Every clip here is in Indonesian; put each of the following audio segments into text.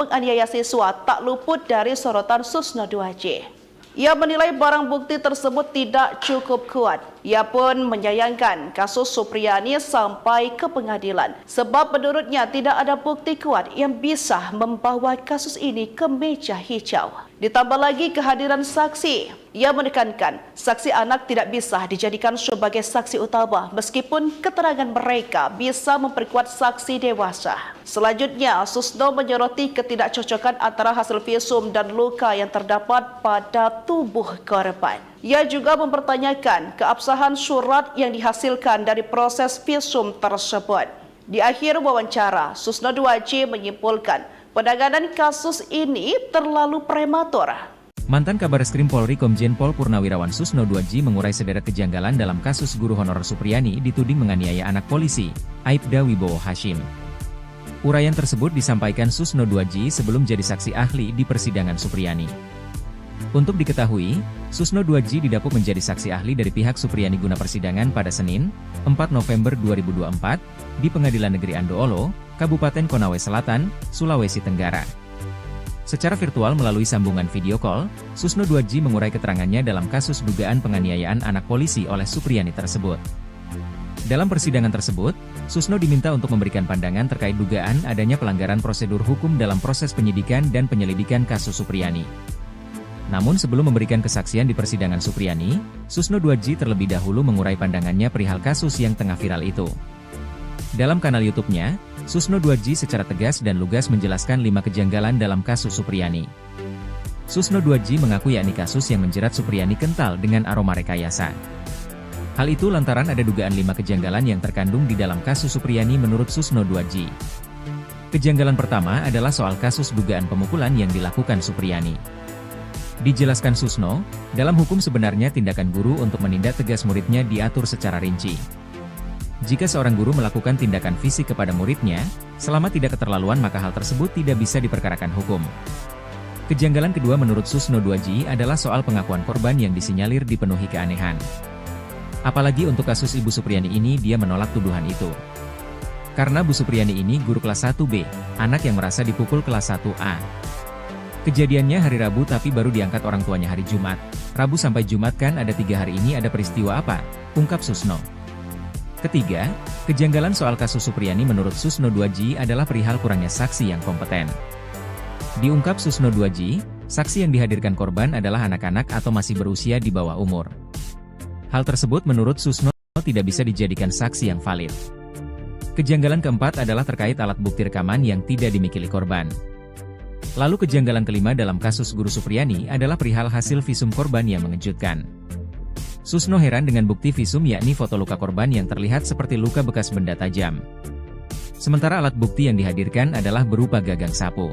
penganiaya siswa tak luput dari sorotan Susno 2J. Ia menilai barang bukti tersebut tidak cukup kuat. Ia pun menyayangkan kasus Supriyani sampai ke pengadilan sebab menurutnya tidak ada bukti kuat yang bisa membawa kasus ini ke meja hijau. Ditambah lagi kehadiran saksi. Ia menekankan saksi anak tidak bisa dijadikan sebagai saksi utama meskipun keterangan mereka bisa memperkuat saksi dewasa. Selanjutnya, Susno menyoroti ketidakcocokan antara hasil visum dan luka yang terdapat pada tubuh korban. Ia juga mempertanyakan keabsahan surat yang dihasilkan dari proses visum tersebut. Di akhir wawancara, Susno 2J menyimpulkan penanganan kasus ini terlalu prematur. Mantan Kabar Eskrim Polri Komjen Pol Purnawirawan Susno 2J mengurai sederet kejanggalan dalam kasus guru honorer Supriyani dituding menganiaya anak polisi, Aibda Wibowo Hashim. Uraian tersebut disampaikan Susno 2J sebelum jadi saksi ahli di persidangan Supriyani. Untuk diketahui, Susno 2J didapuk menjadi saksi ahli dari pihak Supriyani guna persidangan pada Senin, 4 November 2024, di Pengadilan Negeri Andoolo, Kabupaten Konawe Selatan, Sulawesi Tenggara. Secara virtual melalui sambungan video call, Susno 2J mengurai keterangannya dalam kasus dugaan penganiayaan anak polisi oleh Supriyani tersebut. Dalam persidangan tersebut, Susno diminta untuk memberikan pandangan terkait dugaan adanya pelanggaran prosedur hukum dalam proses penyidikan dan penyelidikan kasus Supriyani. Namun sebelum memberikan kesaksian di persidangan Supriyani, Susno 2J terlebih dahulu mengurai pandangannya perihal kasus yang tengah viral itu. Dalam kanal YouTube-nya, Susno 2J secara tegas dan lugas menjelaskan 5 kejanggalan dalam kasus Supriyani. Susno 2J mengaku yakni kasus yang menjerat Supriyani kental dengan aroma rekayasa. Hal itu lantaran ada dugaan 5 kejanggalan yang terkandung di dalam kasus Supriyani menurut Susno 2J. Kejanggalan pertama adalah soal kasus dugaan pemukulan yang dilakukan Supriyani. Dijelaskan Susno, dalam hukum sebenarnya tindakan guru untuk menindak tegas muridnya diatur secara rinci. Jika seorang guru melakukan tindakan fisik kepada muridnya, selama tidak keterlaluan maka hal tersebut tidak bisa diperkarakan hukum. Kejanggalan kedua menurut Susno 2J adalah soal pengakuan korban yang disinyalir dipenuhi keanehan. Apalagi untuk kasus Ibu Supriyani ini dia menolak tuduhan itu. Karena Bu Supriyani ini guru kelas 1B, anak yang merasa dipukul kelas 1A. Kejadiannya hari Rabu tapi baru diangkat orang tuanya hari Jumat. Rabu sampai Jumat kan ada 3 hari ini ada peristiwa apa? Ungkap Susno. Ketiga, kejanggalan soal kasus Supriyani menurut Susno 2J adalah perihal kurangnya saksi yang kompeten. Diungkap Susno 2J, saksi yang dihadirkan korban adalah anak-anak atau masih berusia di bawah umur. Hal tersebut menurut Susno tidak bisa dijadikan saksi yang valid. Kejanggalan keempat adalah terkait alat bukti rekaman yang tidak dimiliki korban. Lalu kejanggalan kelima dalam kasus guru Supriyani adalah perihal hasil visum korban yang mengejutkan. Susno heran dengan bukti visum yakni foto luka korban yang terlihat seperti luka bekas benda tajam. Sementara alat bukti yang dihadirkan adalah berupa gagang sapu.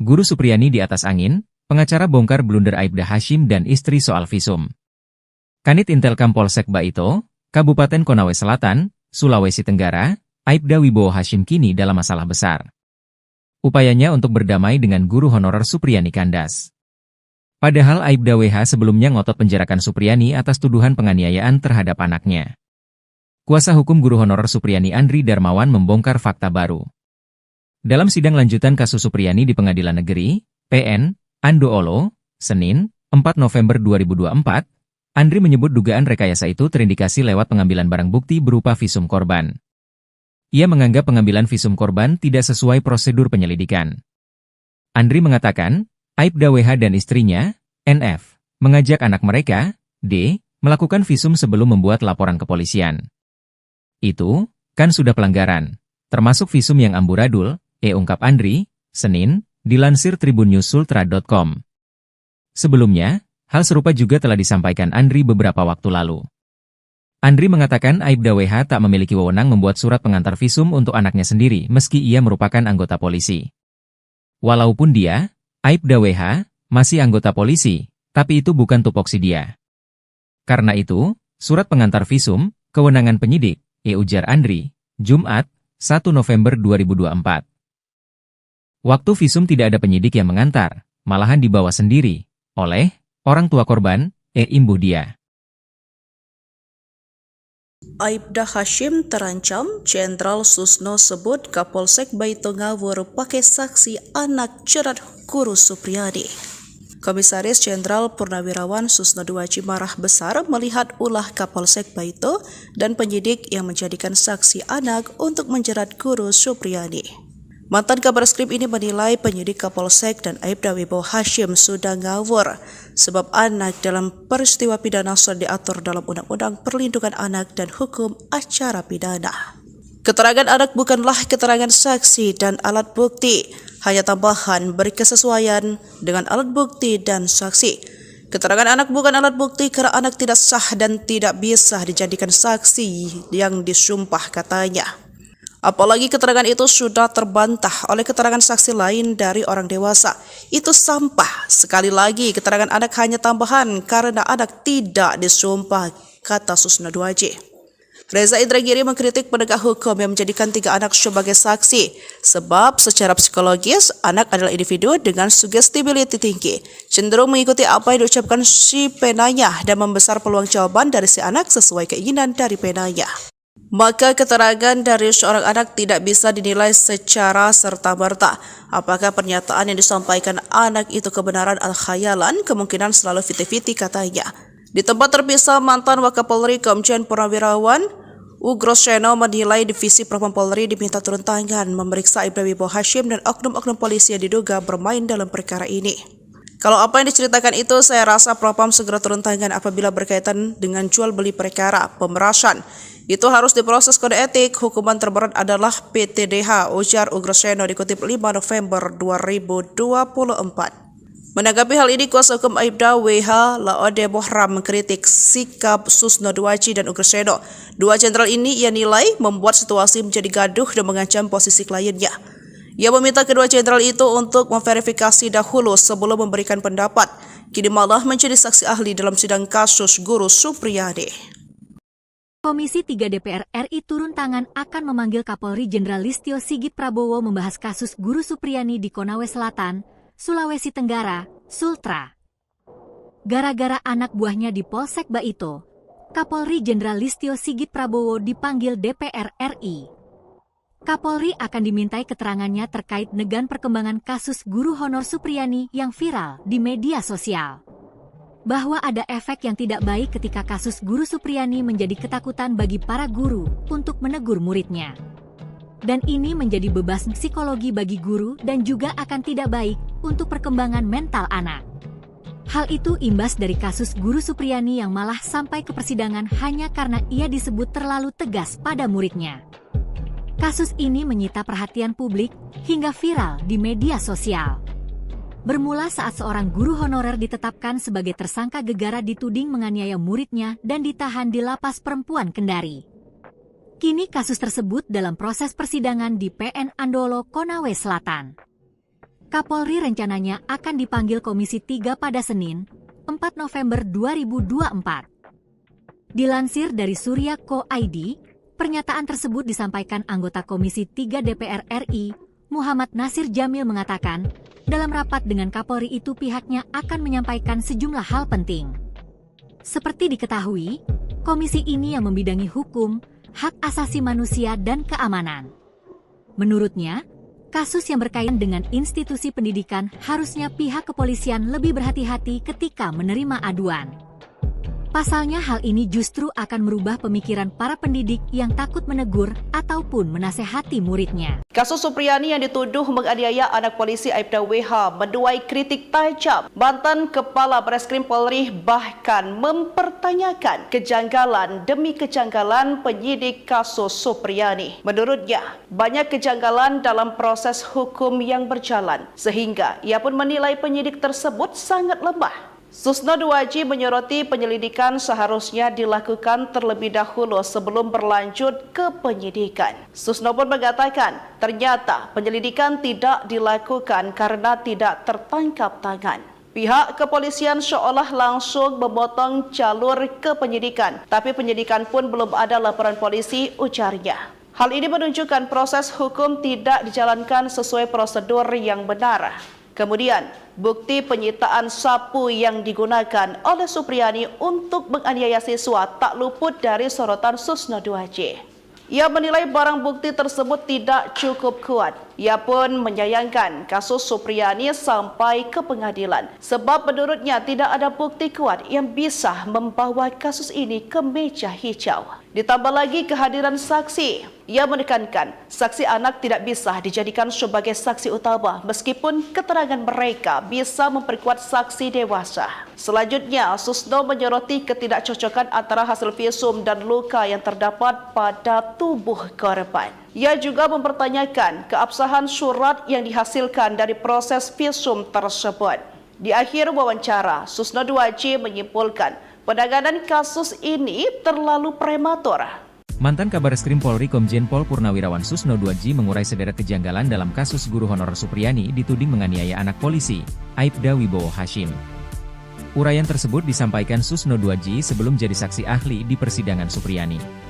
Guru Supriyani di atas angin, pengacara bongkar blunder Aibda Hashim dan istri soal visum. Kanit Intelkam Polsek Baito, Kabupaten Konawe Selatan, Sulawesi Tenggara, Aibda Wibowo Hashim kini dalam masalah besar. Upayanya untuk berdamai dengan guru honorer Supriyani kandas. Padahal Aibda WH sebelumnya ngotot penjarakan Supriyani atas tuduhan penganiayaan terhadap anaknya. Kuasa hukum guru honorer Supriyani Andri Darmawan membongkar fakta baru. Dalam sidang lanjutan kasus Supriyani di Pengadilan Negeri, PN, Andoolo, Senin, 4 November 2024, Andri menyebut dugaan rekayasa itu terindikasi lewat pengambilan barang bukti berupa visum korban. Ia menganggap pengambilan visum korban tidak sesuai prosedur penyelidikan. Andri mengatakan, Aibda WH dan istrinya, NF, mengajak anak mereka, D, melakukan visum sebelum membuat laporan kepolisian. Itu, kan sudah pelanggaran, termasuk visum yang amburadul, ungkap Andri, Senin, dilansir tribunnews.sultra.com. Sebelumnya, hal serupa juga telah disampaikan Andri beberapa waktu lalu. Andri mengatakan Aibda WH tak memiliki wewenang membuat surat pengantar visum untuk anaknya sendiri meski ia merupakan anggota polisi. Walaupun dia, Aibda WH, masih anggota polisi, tapi itu bukan tupoksi dia. Karena itu, surat pengantar visum, kewenangan penyidik, ujar Andri, Jumat, 1 November 2024. Waktu visum tidak ada penyidik yang mengantar, malahan dibawa sendiri, oleh orang tua korban, imbuh dia. Aibda Hashim terancam, Jenderal Susno sebut Kapolsek Baito ngawur pakai saksi anak jerat guru Supriyani. Komisaris Jenderal Purnawirawan Susno Duaji marah besar melihat ulah Kapolsek Baito dan penyidik yang menjadikan saksi anak untuk menjerat guru Supriyani. Mantan Kabar Eskrim ini menilai penyidik Kapolsek dan Aibda Wibowo Hashim sudah ngawur sebab anak dalam peristiwa pidana sudah diatur dalam Undang-Undang Perlindungan Anak dan Hukum Acara Pidana. Keterangan anak bukanlah keterangan saksi dan alat bukti, hanya tambahan berkesesuaian dengan alat bukti dan saksi. Keterangan anak bukan alat bukti karena anak tidak sah dan tidak bisa dijadikan saksi yang disumpah katanya. Apalagi keterangan itu sudah terbantah oleh keterangan saksi lain dari orang dewasa. Itu sampah. Sekali lagi, keterangan anak hanya tambahan karena anak tidak disumpah, kata Susno Duaji. Reza Indragiri mengkritik penegak hukum yang menjadikan 3 anak sebagai saksi. Sebab secara psikologis, anak adalah individu dengan suggestibility tinggi. Cenderung mengikuti apa yang diucapkan si penanya dan membesar peluang jawaban dari si anak sesuai keinginan dari penanya. Maka keterangan dari seorang anak tidak bisa dinilai secara serta-merta. Apakah pernyataan yang disampaikan anak itu kebenaran atau khayalan, kemungkinan selalu 50-50 katanya. Di tempat terpisah, mantan Wakapolri Komjen Purnawirawan Ugroseno menilai Divisi Propam Polri diminta turun tangan memeriksa Aibda Wibowo Hashim dan oknum-oknum polisi yang diduga bermain dalam perkara ini. Kalau apa yang diceritakan itu, saya rasa Propam segera turun tangan apabila berkaitan dengan jual beli perkara, pemerasan. Itu harus diproses kode etik, hukuman terberat adalah PTDH, ujar Ugroseno dikutip 5 November 2024. Menanggapi hal ini, kuasa hukum Aibda WH Laode Bohram mengkritik sikap Susno Duaji dan Ugroseno. Dua jenderal ini ia nilai membuat situasi menjadi gaduh dan mengancam posisi kliennya. Ia meminta kedua jenderal itu untuk memverifikasi dahulu sebelum memberikan pendapat. Kini malah menjadi saksi ahli dalam sidang kasus guru Supriyani. Komisi 3 DPR RI turun tangan akan memanggil Kapolri Jenderal Listio Sigit Prabowo membahas kasus guru Supriyani di Konawe Selatan, Sulawesi Tenggara, Sultra. Gara-gara anak buahnya di Polsek Baito, Kapolri Jenderal Listio Sigit Prabowo dipanggil DPR RI. Kapolri akan dimintai keterangannya terkait dengan perkembangan kasus guru honor Supriyani yang viral di media sosial. Bahwa ada efek yang tidak baik ketika kasus guru Supriyani menjadi ketakutan bagi para guru untuk menegur muridnya. Dan ini menjadi beban psikologi bagi guru dan juga akan tidak baik untuk perkembangan mental anak. Hal itu imbas dari kasus guru Supriyani yang malah sampai ke persidangan hanya karena ia disebut terlalu tegas pada muridnya. Kasus ini menyita perhatian publik hingga viral di media sosial. Bermula saat seorang guru honorer ditetapkan sebagai tersangka gegara dituding menganiaya muridnya dan ditahan di Lapas Perempuan Kendari. Kini kasus tersebut dalam proses persidangan di PN Andoolo, Konawe Selatan. Kapolri rencananya akan dipanggil Komisi 3 pada Senin, 4 November 2024. Dilansir dari Surya Co. ID, pernyataan tersebut disampaikan anggota Komisi 3 DPR RI, Muhammad Nasir Jamil mengatakan, dalam rapat dengan Kapolri itu pihaknya akan menyampaikan sejumlah hal penting. Seperti diketahui, komisi ini yang membidangi hukum, hak asasi manusia dan keamanan. Menurutnya, kasus yang berkaitan dengan institusi pendidikan harusnya pihak kepolisian lebih berhati-hati ketika menerima aduan. Pasalnya hal ini justru akan merubah pemikiran para pendidik yang takut menegur ataupun menasehati muridnya. Kasus Supriyani yang dituduh menganiaya anak polisi Aibda WH menuai kritik tajam. Mantan Kepala Bareskrim Polri bahkan mempertanyakan kejanggalan demi kejanggalan penyidik kasus Supriyani. Menurutnya, banyak kejanggalan dalam proses hukum yang berjalan, sehingga ia pun menilai penyidik tersebut sangat lemah. Susno Duaji menyoroti penyelidikan seharusnya dilakukan terlebih dahulu sebelum berlanjut ke penyidikan. Susno pun mengatakan ternyata penyelidikan tidak dilakukan karena tidak tertangkap tangan. Pihak kepolisian seolah langsung memotong jalur ke penyidikan, tapi penyidikan pun belum ada laporan polisi, ujarnya. Hal ini menunjukkan proses hukum tidak dijalankan sesuai prosedur yang benar. Kemudian, bukti penyitaan sapu yang digunakan oleh Supriyani untuk menganiaya siswa tak luput dari sorotan Susno Duaji. Ia menilai barang bukti tersebut tidak cukup kuat. Ia pun menyayangkan kasus Supriyani sampai ke pengadilan sebab menurutnya tidak ada bukti kuat yang bisa membawa kasus ini ke meja hijau. Ditambah lagi kehadiran saksi. Ia menekankan saksi anak tidak bisa dijadikan sebagai saksi utama meskipun keterangan mereka bisa memperkuat saksi dewasa. Selanjutnya, Susno menyoroti ketidakcocokan antara hasil visum dan luka yang terdapat pada tubuh korban. Ia juga mempertanyakan keabsahan surat yang dihasilkan dari proses visum tersebut. Di akhir wawancara, Susno Duaji menyimpulkan penanganan kasus ini terlalu prematur. Mantan Kabareskrim Polri Komjen Pol Purnawirawan Susno Duaji mengurai sederet kejanggalan dalam kasus guru honorer Supriyani dituding menganiaya anak polisi, Aibda Wibowo Hashim. Uraian tersebut disampaikan Susno Duaji sebelum jadi saksi ahli di persidangan Supriyani.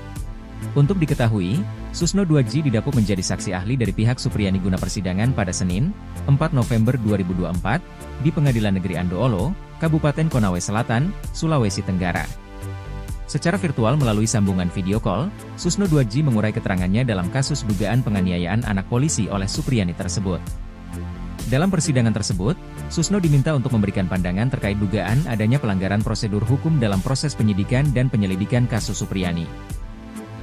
Untuk diketahui, Susno Duaji didapuk menjadi saksi ahli dari pihak Supriyani guna persidangan pada Senin, 4 November 2024, di Pengadilan Negeri Andoolo, Kabupaten Konawe Selatan, Sulawesi Tenggara. Secara virtual melalui sambungan video call, Susno Duaji mengurai keterangannya dalam kasus dugaan penganiayaan anak polisi oleh Supriyani tersebut. Dalam persidangan tersebut, Susno diminta untuk memberikan pandangan terkait dugaan adanya pelanggaran prosedur hukum dalam proses penyidikan dan penyelidikan kasus Supriyani.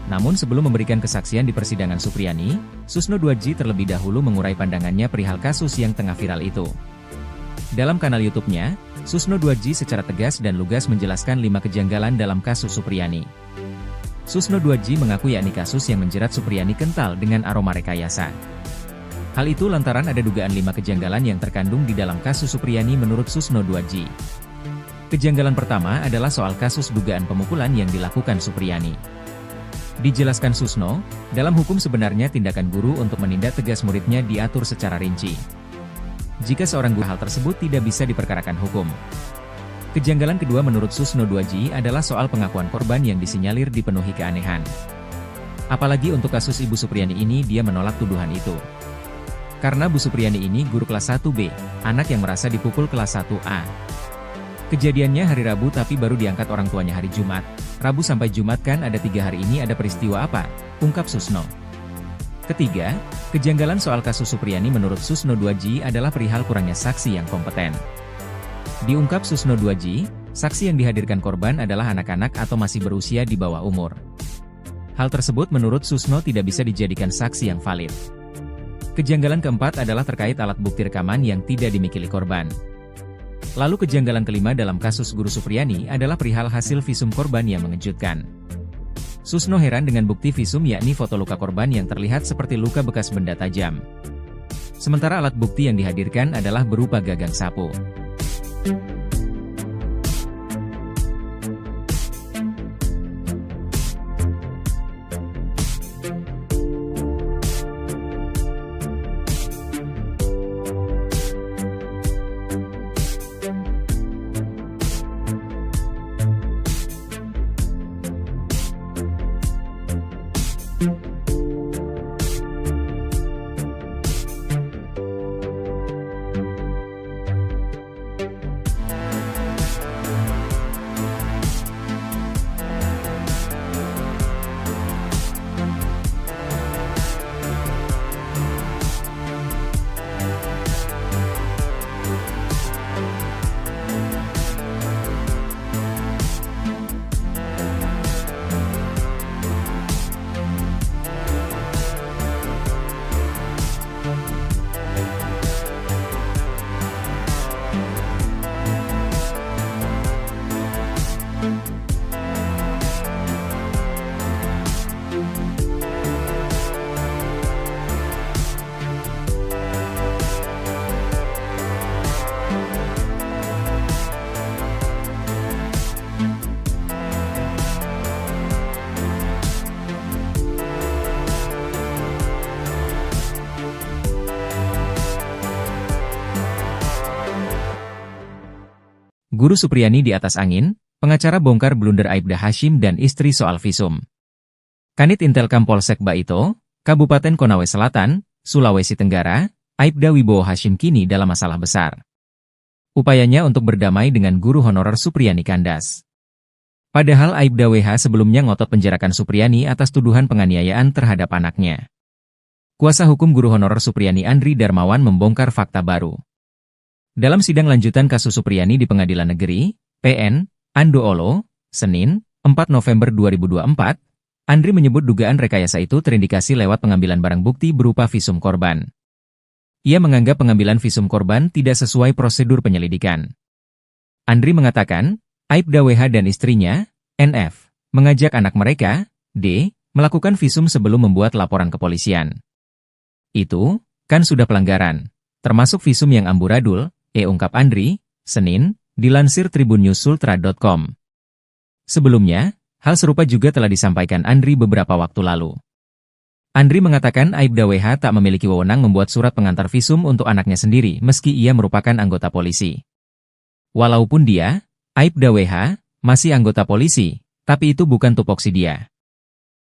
Namun sebelum memberikan kesaksian di persidangan Supriyani, Susno Duaji terlebih dahulu mengurai pandangannya perihal kasus yang tengah viral itu. Dalam kanal YouTube-nya, Susno Duaji secara tegas dan lugas menjelaskan 5 kejanggalan dalam kasus Supriyani. Susno Duaji mengaku yakni kasus yang menjerat Supriyani kental dengan aroma rekayasa. Hal itu lantaran ada dugaan 5 kejanggalan yang terkandung di dalam kasus Supriyani menurut Susno Duaji. Kejanggalan pertama adalah soal kasus dugaan pemukulan yang dilakukan Supriyani. Dijelaskan Susno, dalam hukum sebenarnya tindakan guru untuk menindak tegas muridnya diatur secara rinci. Jika seorang guru hal tersebut tidak bisa diperkarakan hukum. Kejanggalan kedua menurut Susno Duaji adalah soal pengakuan korban yang disinyalir dipenuhi keanehan. Apalagi untuk kasus Ibu Supriyani ini dia menolak tuduhan itu. Karena Bu Supriyani ini guru kelas 1B, anak yang merasa dipukul kelas 1A. Kejadiannya hari Rabu tapi baru diangkat orang tuanya hari Jumat. Rabu sampai Jumat kan ada 3 hari ini ada peristiwa apa? Ungkap Susno. Ketiga, kejanggalan soal kasus Supriyani menurut Susno Duaji adalah perihal kurangnya saksi yang kompeten. Diungkap Susno Duaji, saksi yang dihadirkan korban adalah anak-anak atau masih berusia di bawah umur. Hal tersebut menurut Susno tidak bisa dijadikan saksi yang valid. Kejanggalan keempat adalah terkait alat bukti rekaman yang tidak dimiliki korban. Lalu kejanggalan kelima dalam kasus guru Supriyani adalah perihal hasil visum korban yang mengejutkan. Susno heran dengan bukti visum yakni foto luka korban yang terlihat seperti luka bekas benda tajam. Sementara alat bukti yang dihadirkan adalah berupa gagang sapu. Guru Supriyani di atas angin, pengacara bongkar blunder Aibda Hashim dan istri soal visum. Kanit Intelkam Polsek Baito, Kabupaten Konawe Selatan, Sulawesi Tenggara, Aibda Wibowo Hashim kini dalam masalah besar. Upayanya untuk berdamai dengan guru honorer Supriyani kandas. Padahal Aibda WH sebelumnya ngotot penjarakan Supriyani atas tuduhan penganiayaan terhadap anaknya. Kuasa hukum guru honorer Supriyani Andri Darmawan membongkar fakta baru. Dalam sidang lanjutan kasus Supriyani di Pengadilan Negeri, PN, Andoolo, Senin, 4 November 2024, Andri menyebut dugaan rekayasa itu terindikasi lewat pengambilan barang bukti berupa visum korban. Ia menganggap pengambilan visum korban tidak sesuai prosedur penyelidikan. Andri mengatakan, Aibda WH dan istrinya, NF, mengajak anak mereka, D, melakukan visum sebelum membuat laporan kepolisian. Itu, kan sudah pelanggaran, termasuk visum yang amburadul, ungkap Andri, Senin, dilansir tribunnews.sultra.com. Sebelumnya, hal serupa juga telah disampaikan Andri beberapa waktu lalu. Andri mengatakan Aibda WH tak memiliki wewenang membuat surat pengantar visum untuk anaknya sendiri meski ia merupakan anggota polisi. Walaupun dia, Aibda WH, masih anggota polisi, tapi itu bukan tupoksi dia.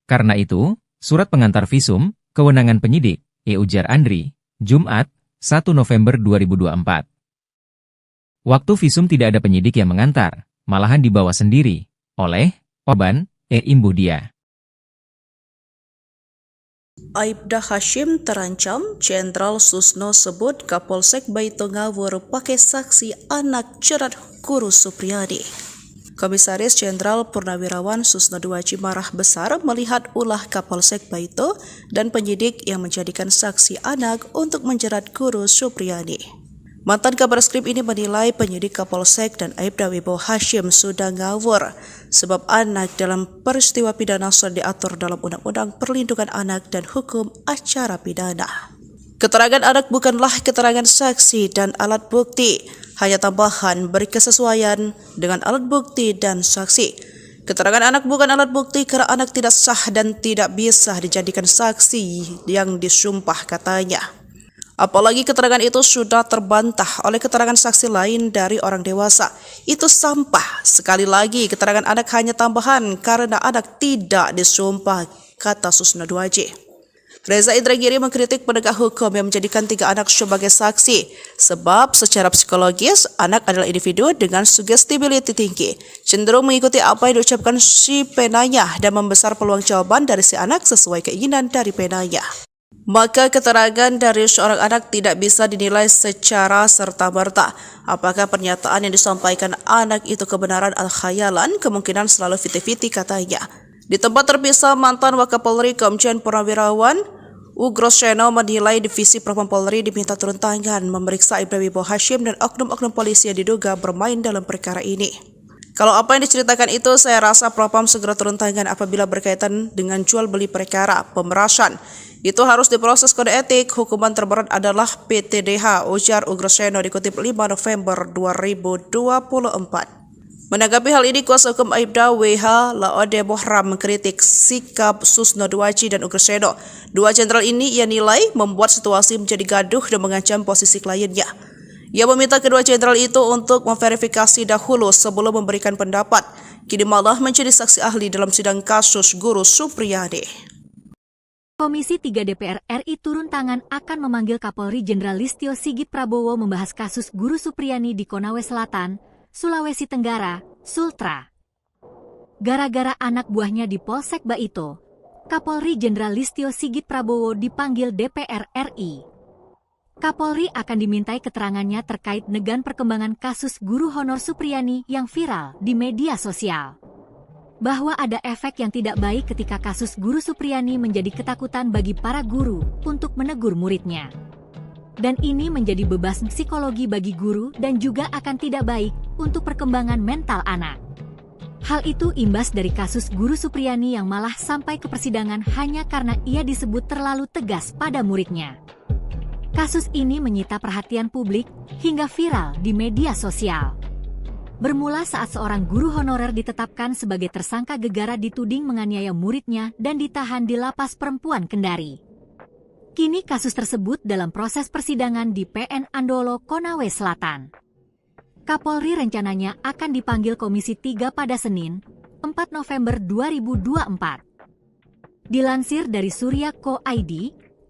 Karena itu, surat pengantar visum, kewenangan penyidik, ujar Andri, Jumat, 1 November 2024. Waktu visum tidak ada penyidik yang mengantar, malahan dibawa sendiri, oleh, korban, imbuh dia. Aibda Hashim terancam, Jenderal Susno sebut Kapolsek Baito ngawur pakai saksi anak jerat guru Supriyani. Komisaris Jenderal Purnawirawan Susno Duaji marah besar melihat ulah Kapolsek Baito dan penyidik yang menjadikan saksi anak untuk menjerat guru Supriyani. Mantan Kabar Eskrim ini menilai penyidik Kapolsek dan Aibda Wibowo Hashim sudah ngawur sebab anak dalam peristiwa pidana sudah diatur dalam Undang-Undang Perlindungan Anak dan Hukum Acara Pidana. Keterangan anak bukanlah keterangan saksi dan alat bukti, hanya tambahan beri kesesuaian dengan alat bukti dan saksi. Keterangan anak bukan alat bukti karena anak tidak sah dan tidak bisa dijadikan saksi yang disumpah katanya. Apalagi keterangan itu sudah terbantah oleh keterangan saksi lain dari orang dewasa. Itu sampah. Sekali lagi, keterangan anak hanya tambahan karena anak tidak disumpah, kata Susno Duaji. Reza Indragiri mengkritik penegak hukum yang menjadikan 3 anak sebagai saksi. Sebab secara psikologis, anak adalah individu dengan suggestibility tinggi. Cenderung mengikuti apa yang diucapkan si penanya dan membesar peluang jawaban dari si anak sesuai keinginan dari penanya. Maka keterangan dari seorang anak tidak bisa dinilai secara serta-merta. Apakah pernyataan yang disampaikan anak itu kebenaran atau khayalan, kemungkinan selalu 50-50 katanya. Di tempat terpisah, mantan Wakapolri Komjen Purnawirawan Ugroseno menilai Divisi Propam Polri diminta turun tangan memeriksa Aibda Wibowo Hashim dan oknum-oknum polisi yang diduga bermain dalam perkara ini. Kalau apa yang diceritakan itu, saya rasa Propam segera turun tangan apabila berkaitan dengan jual beli perkara, pemerasan. Itu harus diproses kode etik, hukuman terberat adalah PTDH, ujar Ugroseno dikutip 5 November 2024. Menanggapi hal ini, kuasa hukum Aibda WH Laode Bohram mengkritik sikap Susno Duaji dan Ugroseno. Dua jenderal ini ia nilai membuat situasi menjadi gaduh dan mengancam posisi kliennya. Ia meminta kedua jenderal itu untuk memverifikasi dahulu sebelum memberikan pendapat. Kini malah menjadi saksi ahli dalam sidang kasus guru Supriyani. Komisi 3 DPR RI turun tangan akan memanggil Kapolri Jenderal Listio Sigit Prabowo membahas kasus guru Supriyani di Konawe Selatan, Sulawesi Tenggara, Sultra. Gara-gara anak buahnya di Polsek Baito, Kapolri Jenderal Listio Sigit Prabowo dipanggil DPR RI. Kapolri akan dimintai keterangannya terkait dengan perkembangan kasus guru honor Supriyani yang viral di media sosial. Bahwa ada efek yang tidak baik ketika kasus guru Supriyani menjadi ketakutan bagi para guru untuk menegur muridnya. Dan ini menjadi beban psikologi bagi guru dan juga akan tidak baik untuk perkembangan mental anak. Hal itu imbas dari kasus guru Supriyani yang malah sampai ke persidangan hanya karena ia disebut terlalu tegas pada muridnya. Kasus ini menyita perhatian publik hingga viral di media sosial. Bermula saat seorang guru honorer ditetapkan sebagai tersangka gegara dituding menganiaya muridnya dan ditahan di Lapas Perempuan Kendari. Kini kasus tersebut dalam proses persidangan di PN Andoolo, Konawe Selatan. Kapolri rencananya akan dipanggil Komisi 3 pada Senin, 4 November 2024. Dilansir dari Surya.co.id,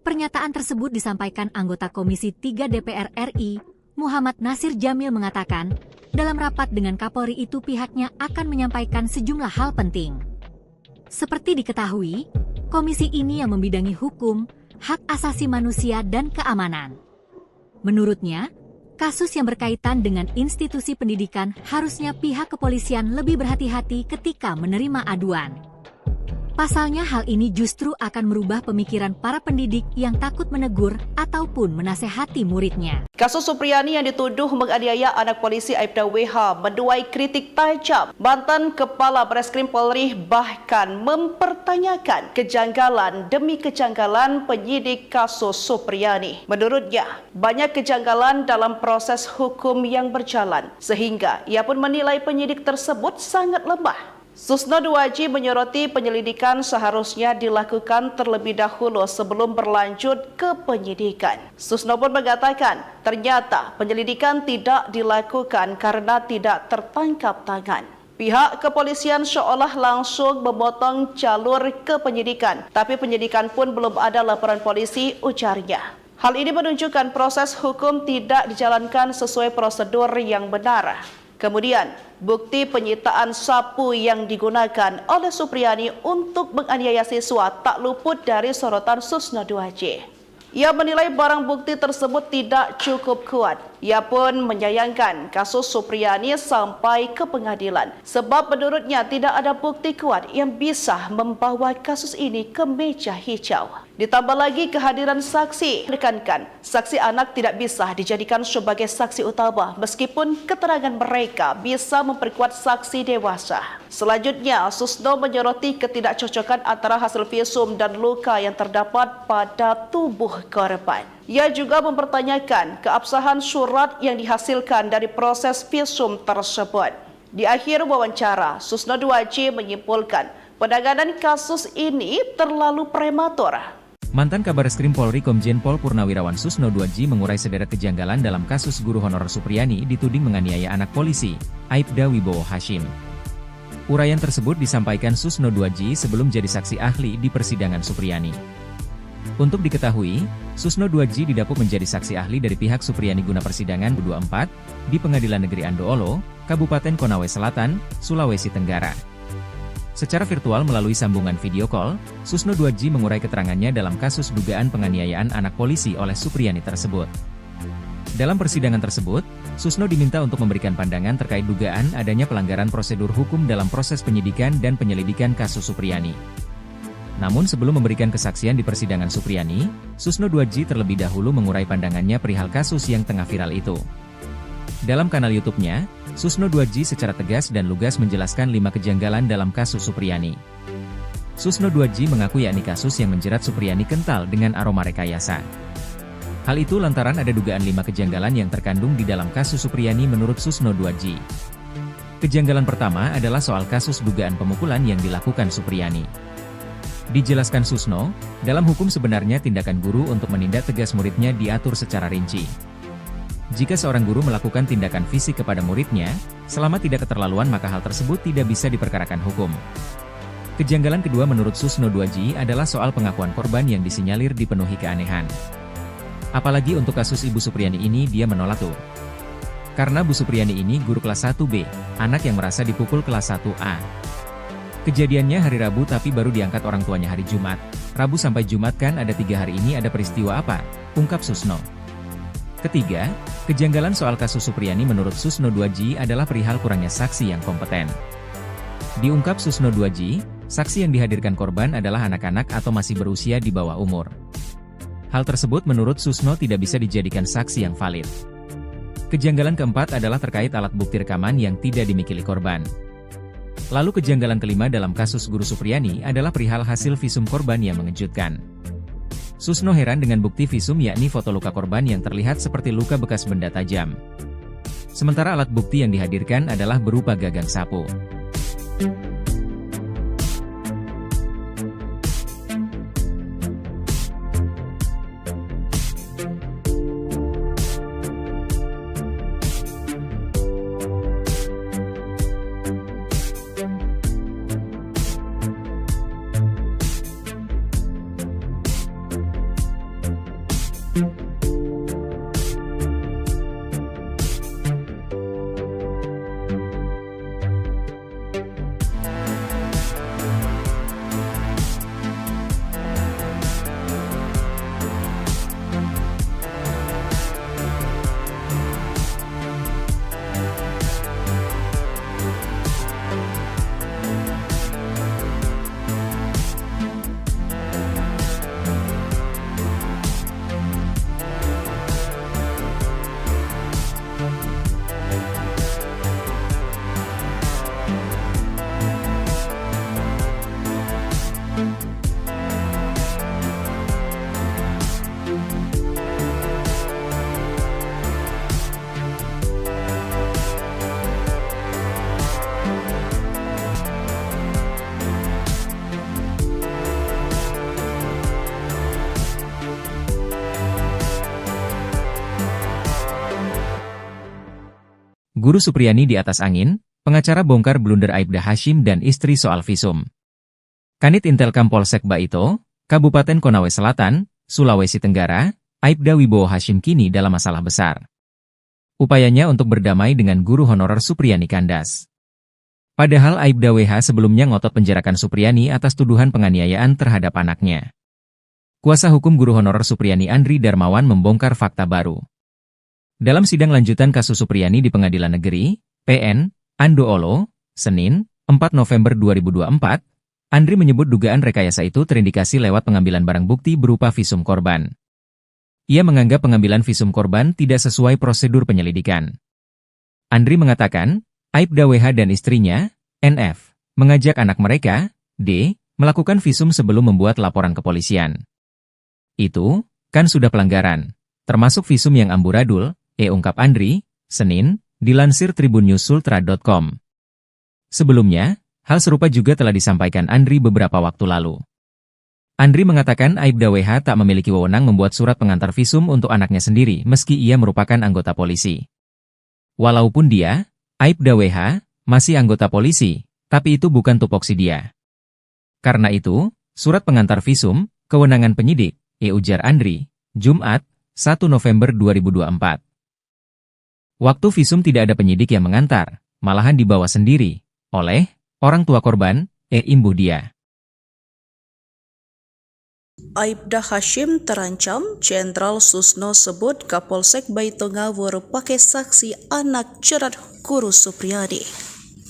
pernyataan tersebut disampaikan anggota Komisi 3 DPR RI, Muhammad Nasir Jamil mengatakan, dalam rapat dengan Kapolri itu pihaknya akan menyampaikan sejumlah hal penting. Seperti diketahui, komisi ini yang membidangi hukum, hak asasi manusia dan keamanan. Menurutnya, kasus yang berkaitan dengan institusi pendidikan harusnya pihak kepolisian lebih berhati-hati ketika menerima aduan. Pasalnya hal ini justru akan merubah pemikiran para pendidik yang takut menegur ataupun menasehati muridnya. Kasus Supriyani yang dituduh menganiaya anak polisi Aibda WH menuai kritik tajam. Mantan Kepala Bareskrim Polri bahkan mempertanyakan kejanggalan demi kejanggalan penyidik kasus Supriyani. Menurutnya, banyak kejanggalan dalam proses hukum yang berjalan, sehingga ia pun menilai penyidik tersebut sangat lemah. Susno 2J menyoroti penyelidikan seharusnya dilakukan terlebih dahulu sebelum berlanjut ke penyidikan. Susno pun mengatakan ternyata penyelidikan tidak dilakukan karena tidak tertangkap tangan. Pihak kepolisian seolah langsung memotong jalur ke penyidikan, tapi penyidikan pun belum ada laporan polisi, ujarnya. Hal ini menunjukkan proses hukum tidak dijalankan sesuai prosedur yang benar. Kemudian, bukti penyitaan sapu yang digunakan oleh Supriyani untuk menganiaya siswa tak luput dari sorotan Susno 2J. Ia menilai barang bukti tersebut tidak cukup kuat. Ia pun menyayangkan kasus Supriyani sampai ke pengadilan sebab menurutnya tidak ada bukti kuat yang bisa membawa kasus ini ke meja hijau. Ditambah lagi kehadiran saksi, menekankan saksi anak tidak bisa dijadikan sebagai saksi utama meskipun keterangan mereka bisa memperkuat saksi dewasa. Selanjutnya, Susno menyoroti ketidakcocokan antara hasil visum dan luka yang terdapat pada tubuh korban. Ia juga mempertanyakan keabsahan surat yang dihasilkan dari proses visum tersebut. Di akhir wawancara, Susno 2J menyimpulkan penanganan kasus ini terlalu prematur. Mantan Kabareskrim Polri Komjen Pol Purnawirawan Susno 2J mengurai sederet kejanggalan dalam kasus guru honorer Supriyani dituding menganiaya anak polisi, Aibda Wibowo Hashim. Uraian tersebut disampaikan Susno 2J sebelum jadi saksi ahli di persidangan Supriyani. Untuk diketahui, Susno 2J didapuk menjadi saksi ahli dari pihak Supriyani guna persidangan 24 di Pengadilan Negeri Andoolo, Kabupaten Konawe Selatan, Sulawesi Tenggara. Secara virtual melalui sambungan video call, Susno 2J mengurai keterangannya dalam kasus dugaan penganiayaan anak polisi oleh Supriyani tersebut. Dalam persidangan tersebut, Susno diminta untuk memberikan pandangan terkait dugaan adanya pelanggaran prosedur hukum dalam proses penyidikan dan penyelidikan kasus Supriyani. Namun sebelum memberikan kesaksian di persidangan Supriyani, Susno 2J terlebih dahulu mengurai pandangannya perihal kasus yang tengah viral itu. Dalam kanal YouTube-nya, Susno 2J secara tegas dan lugas menjelaskan 5 kejanggalan dalam kasus Supriyani. Susno 2J mengaku yakni kasus yang menjerat Supriyani kental dengan aroma rekayasa. Hal itu lantaran ada dugaan 5 kejanggalan yang terkandung di dalam kasus Supriyani menurut Susno 2J. Kejanggalan pertama adalah soal kasus dugaan pemukulan yang dilakukan Supriyani. Dijelaskan Susno, dalam hukum sebenarnya tindakan guru untuk menindak tegas muridnya diatur secara rinci. Jika seorang guru melakukan tindakan fisik kepada muridnya, selama tidak keterlaluan maka hal tersebut tidak bisa diperkarakan hukum. Kejanggalan kedua menurut Susno 2J adalah soal pengakuan korban yang disinyalir dipenuhi keanehan. Apalagi untuk kasus Ibu Supriyani ini dia menolak tuh. Karena Bu Supriyani ini guru kelas 1B, anak yang merasa dipukul kelas 1A. Kejadiannya hari Rabu tapi baru diangkat orang tuanya hari Jumat. Rabu sampai Jumat kan ada 3 hari ini ada peristiwa apa? Ungkap Susno. Ketiga, kejanggalan soal kasus Supriyani menurut Susno 2J adalah perihal kurangnya saksi yang kompeten. Diungkap Susno 2J, saksi yang dihadirkan korban adalah anak-anak atau masih berusia di bawah umur. Hal tersebut menurut Susno tidak bisa dijadikan saksi yang valid. Kejanggalan keempat adalah terkait alat bukti rekaman yang tidak dimiliki korban. Lalu kejanggalan kelima dalam kasus guru Supriyani adalah perihal hasil visum korban yang mengejutkan. Susno heran dengan bukti visum yakni foto luka korban yang terlihat seperti luka bekas benda tajam. Sementara alat bukti yang dihadirkan adalah berupa gagang sapu. Guru Supriyani di atas angin, pengacara bongkar blunder Aibda Hashim dan istri soal visum. Kanit Intelkam Polsek Baito, Kabupaten Konawe Selatan, Sulawesi Tenggara, Aibda Wibowo Hashim kini dalam masalah besar. Upayanya untuk berdamai dengan guru honorer Supriyani kandas. Padahal Aibda WH sebelumnya ngotot penjarakan Supriyani atas tuduhan penganiayaan terhadap anaknya. Kuasa hukum guru honorer Supriyani Andri Darmawan membongkar fakta baru. Dalam sidang lanjutan kasus Supriyani di Pengadilan Negeri, PN, Andoolo, Senin, 4 November 2024, Andri menyebut dugaan rekayasa itu terindikasi lewat pengambilan barang bukti berupa visum korban. Ia menganggap pengambilan visum korban tidak sesuai prosedur penyelidikan. Andri mengatakan, Aibda WH dan istrinya, NF, mengajak anak mereka, D, melakukan visum sebelum membuat laporan kepolisian. Itu, kan sudah pelanggaran, termasuk visum yang amburadul, ungkap Andri, Senin, dilansir tribunnews.sultra.com. Sebelumnya, hal serupa juga telah disampaikan Andri beberapa waktu lalu. Andri mengatakan Aibda WH tak memiliki wewenang membuat surat pengantar visum untuk anaknya sendiri meski ia merupakan anggota polisi. Walaupun dia, Aibda WH, masih anggota polisi, tapi itu bukan tupoksi dia. Karena itu, surat pengantar visum, kewenangan penyidik, ujar Andri, Jumat, 1 November 2024. Waktu visum tidak ada penyidik yang mengantar, malahan dibawa sendiri, oleh orang tua korban, imbuh dia. Aibda Hashim terancam, Jenderal Susno sebut Kapolsek Baito ngawur pakai saksi anak jerat guru Supriyani.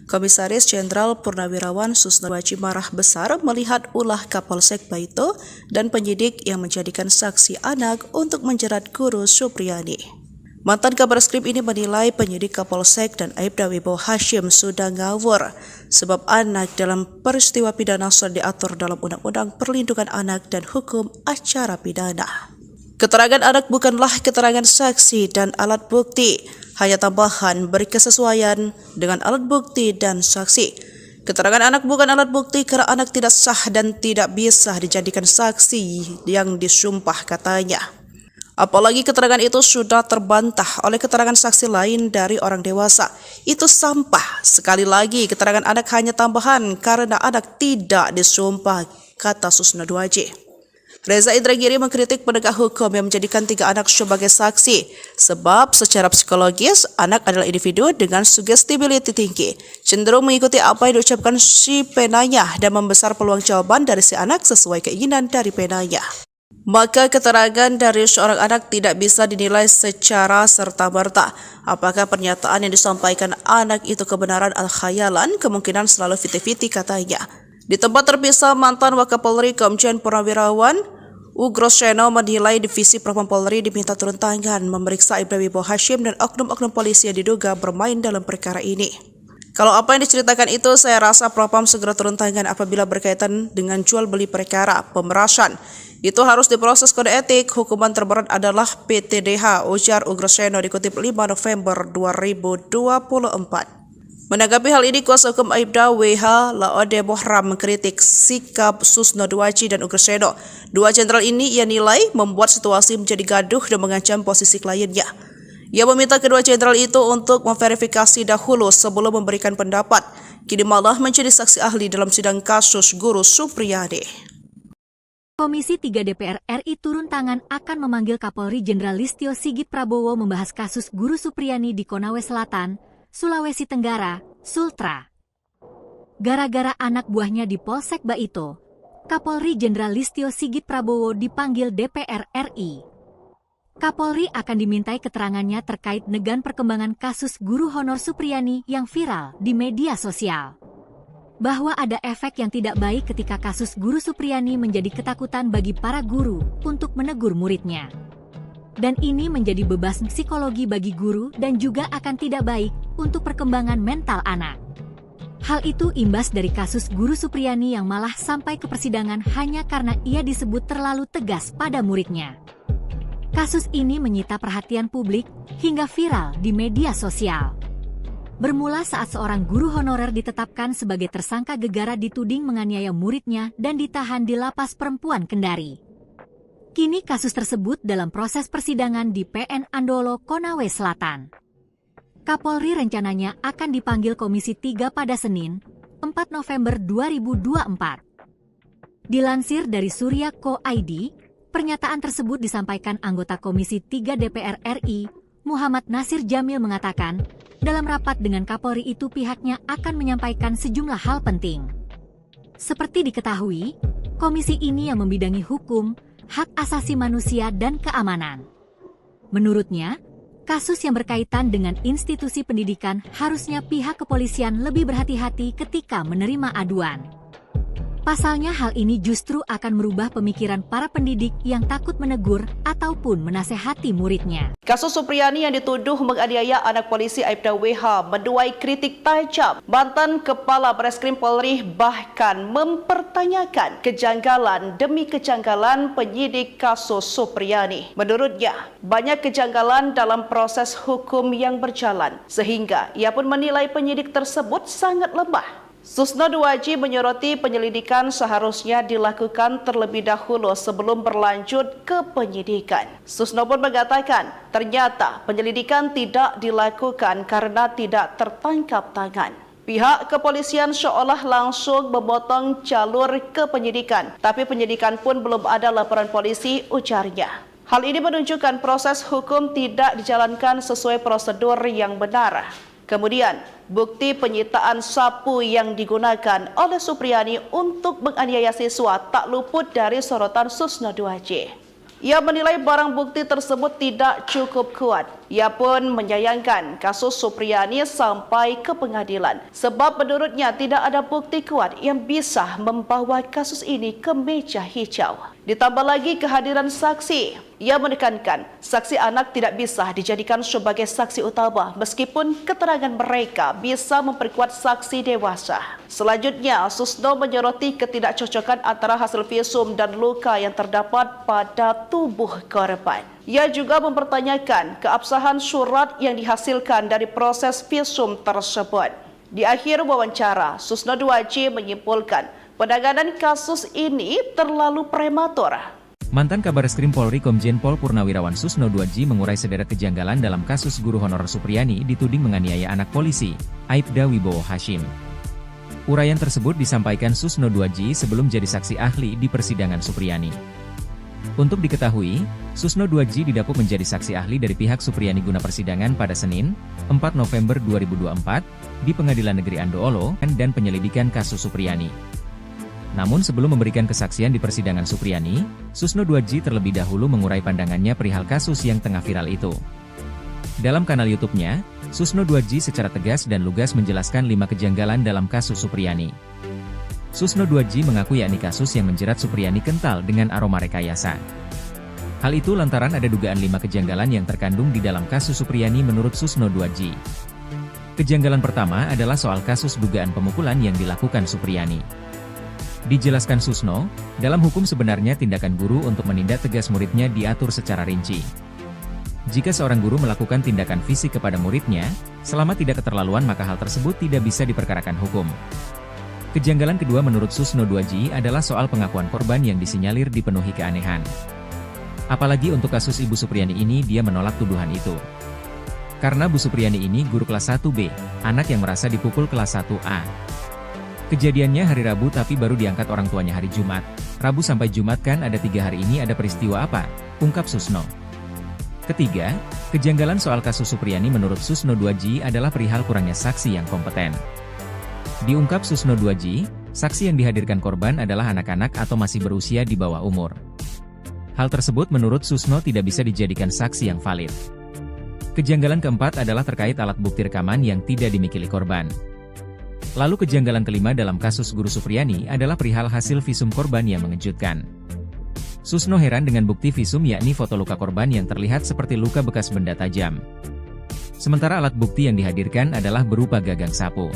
Komisaris Jenderal Purnawirawan Susno Duaji marah besar melihat ulah Kapolsek Baito dan penyidik yang menjadikan saksi anak untuk menjerat guru Supriyani. Mantan Kabar Eskrim ini menilai penyidik Kapolsek dan Aibda Wibowo Hashim sudah ngawur sebab anak dalam peristiwa pidana sudah diatur dalam Undang-Undang Perlindungan Anak dan Hukum Acara Pidana. Keterangan anak bukanlah keterangan saksi dan alat bukti, hanya tambahan berkesesuaian dengan alat bukti dan saksi. Keterangan anak bukan alat bukti karena anak tidak sah dan tidak bisa dijadikan saksi yang disumpah katanya. Apalagi keterangan itu sudah terbantah oleh keterangan saksi lain dari orang dewasa. Itu sampah. Sekali lagi, keterangan anak hanya tambahan karena anak tidak disumpah, kata Susno Duaji. Reza Indragiri mengkritik penegak hukum yang menjadikan 3 anak sebagai saksi. Sebab secara psikologis, anak adalah individu dengan suggestibility tinggi. Cenderung mengikuti apa yang diucapkan si penanya dan membesar peluang jawaban dari si anak sesuai keinginan dari penanya. Maka keterangan dari seorang anak tidak bisa dinilai secara serta-merta. Apakah pernyataan yang disampaikan anak itu kebenaran atau khayalan, kemungkinan selalu 50-50 katanya. Di tempat terpisah, mantan Wakapolri Komjen Purnawirawan Ugroseno menilai Divisi Propam Polri diminta turun tangan memeriksa Aibda Wibowo Hashim dan oknum-oknum polisi yang diduga bermain dalam perkara ini. Kalau apa yang diceritakan itu, saya rasa Propam segera turun tangan apabila berkaitan dengan jual beli perkara, pemerasan. Itu harus diproses kode etik, hukuman terberat adalah PTDH, ujar Ugroseno dikutip 5 November 2024. Menanggapi hal ini, kuasa hukum Aibda WH Laode Mohram mengkritik sikap Susno Duaji dan Ugroseno. Dua jenderal ini ia nilai membuat situasi menjadi gaduh dan mengancam posisi kliennya. Ia meminta kedua jenderal itu untuk memverifikasi dahulu sebelum memberikan pendapat. Kini malah menjadi saksi ahli dalam sidang kasus guru Supriyani. Komisi 3 DPR RI turun tangan akan memanggil Kapolri Jenderal Listio Sigit Prabowo membahas kasus guru Supriyani di Konawe Selatan, Sulawesi Tenggara, Sultra. Gara-gara anak buahnya di Polsek Baito, Kapolri Jenderal Listio Sigit Prabowo dipanggil DPR RI. Kapolri akan dimintai keterangannya terkait dengan perkembangan kasus guru honor Supriyani yang viral di media sosial. Bahwa ada efek yang tidak baik ketika kasus guru Supriyani menjadi ketakutan bagi para guru untuk menegur muridnya. Dan ini menjadi beban psikologi bagi guru dan juga akan tidak baik untuk perkembangan mental anak. Hal itu imbas dari kasus guru Supriyani yang malah sampai ke persidangan hanya karena ia disebut terlalu tegas pada muridnya. Kasus ini menyita perhatian publik hingga viral di media sosial. Bermula saat seorang guru honorer ditetapkan sebagai tersangka gegara dituding menganiaya muridnya dan ditahan di Lapas Perempuan Kendari. Kini kasus tersebut dalam proses persidangan di PN Andoolo, Konawe Selatan. Kapolri rencananya akan dipanggil Komisi 3 pada Senin, 4 November 2024. Dilansir dari Surya.co.id, pernyataan tersebut disampaikan anggota Komisi 3 DPR RI, Muhammad Nasir Jamil mengatakan, dalam rapat dengan Kapolri itu pihaknya akan menyampaikan sejumlah hal penting. Seperti diketahui, komisi ini yang membidangi hukum, hak asasi manusia dan keamanan. Menurutnya, kasus yang berkaitan dengan institusi pendidikan harusnya pihak kepolisian lebih berhati-hati ketika menerima aduan. Pasalnya hal ini justru akan merubah pemikiran para pendidik yang takut menegur ataupun menasehati muridnya. Kasus Supriyani yang dituduh menganiaya anak polisi Aibda WH menuai kritik tajam. Mantan Kepala Bareskrim Polri bahkan mempertanyakan kejanggalan demi kejanggalan penyidik kasus Supriyani. Menurutnya, banyak kejanggalan dalam proses hukum yang berjalan, sehingga ia pun menilai penyidik tersebut sangat lemah. Susno 2J menyoroti penyelidikan seharusnya dilakukan terlebih dahulu sebelum berlanjut ke penyidikan. Susno pun mengatakan ternyata penyelidikan tidak dilakukan karena tidak tertangkap tangan. Pihak kepolisian seolah langsung memotong jalur ke penyidikan, tapi penyidikan pun belum ada laporan polisi, ujarnya. Hal ini menunjukkan proses hukum tidak dijalankan sesuai prosedur yang benar. Kemudian, bukti penyitaan sapu yang digunakan oleh Supriyani untuk menganiaya siswa tak luput dari sorotan Susno 2J. Ia menilai barang bukti tersebut tidak cukup kuat. Ia pun menyayangkan kasus Supriyani sampai ke pengadilan sebab menurutnya tidak ada bukti kuat yang bisa membawa kasus ini ke meja hijau. Ditambah lagi kehadiran saksi. Ia menekankan saksi anak tidak bisa dijadikan sebagai saksi utama meskipun keterangan mereka bisa memperkuat saksi dewasa. Selanjutnya, Susno menyoroti ketidakcocokan antara hasil visum dan luka yang terdapat pada tubuh korban. Ia juga mempertanyakan keabsahan surat yang dihasilkan dari proses visum tersebut. Di akhir wawancara, Susno 2J menyimpulkan penanganan kasus ini terlalu prematur. Mantan Kabareskrim Polri Komjen Pol Purnawirawan Susno 2J mengurai sederet kejanggalan dalam kasus guru honorer Supriyani dituding menganiaya anak polisi, Aibda Wibowo Hashim. Uraian tersebut disampaikan Susno 2J sebelum jadi saksi ahli di persidangan Supriyani. Untuk diketahui, Susno 2J didapuk menjadi saksi ahli dari pihak Supriyani guna persidangan pada Senin, 4 November 2024, di Pengadilan Negeri Andoolo dan penyelidikan kasus Supriyani. Namun sebelum memberikan kesaksian di persidangan Supriyani, Susno 2J terlebih dahulu mengurai pandangannya perihal kasus yang tengah viral itu. Dalam kanal YouTube-nya, Susno 2J secara tegas dan lugas menjelaskan 5 kejanggalan dalam kasus Supriyani. Susno 2J mengaku yakni kasus yang menjerat Supriyani kental dengan aroma rekayasa. Hal itu lantaran ada dugaan 5 kejanggalan yang terkandung di dalam kasus Supriyani menurut Susno 2J. Kejanggalan pertama adalah soal kasus dugaan pemukulan yang dilakukan Supriyani. Dijelaskan Susno, dalam hukum sebenarnya tindakan guru untuk menindak tegas muridnya diatur secara rinci. Jika seorang guru melakukan tindakan fisik kepada muridnya, selama tidak keterlaluan maka hal tersebut tidak bisa diperkarakan hukum. Kejanggalan kedua menurut Susno 2J adalah soal pengakuan korban yang disinyalir dipenuhi keanehan. Apalagi untuk kasus Ibu Supriyani ini dia menolak tuduhan itu. Karena Bu Supriyani ini guru kelas 1B, anak yang merasa dipukul kelas 1A. Kejadiannya hari Rabu tapi baru diangkat orang tuanya hari Jumat. Rabu sampai Jumat kan ada 3 hari ini ada peristiwa apa? Ungkap Susno. Ketiga, kejanggalan soal kasus Supriyani menurut Susno 2J adalah perihal kurangnya saksi yang kompeten. Diungkap Susno 2J, saksi yang dihadirkan korban adalah anak-anak atau masih berusia di bawah umur. Hal tersebut menurut Susno tidak bisa dijadikan saksi yang valid. Kejanggalan keempat adalah terkait alat bukti rekaman yang tidak dimiliki korban. Lalu kejanggalan kelima dalam kasus guru Supriyani adalah perihal hasil visum korban yang mengejutkan. Susno heran dengan bukti visum yakni foto luka korban yang terlihat seperti luka bekas benda tajam. Sementara alat bukti yang dihadirkan adalah berupa gagang sapu.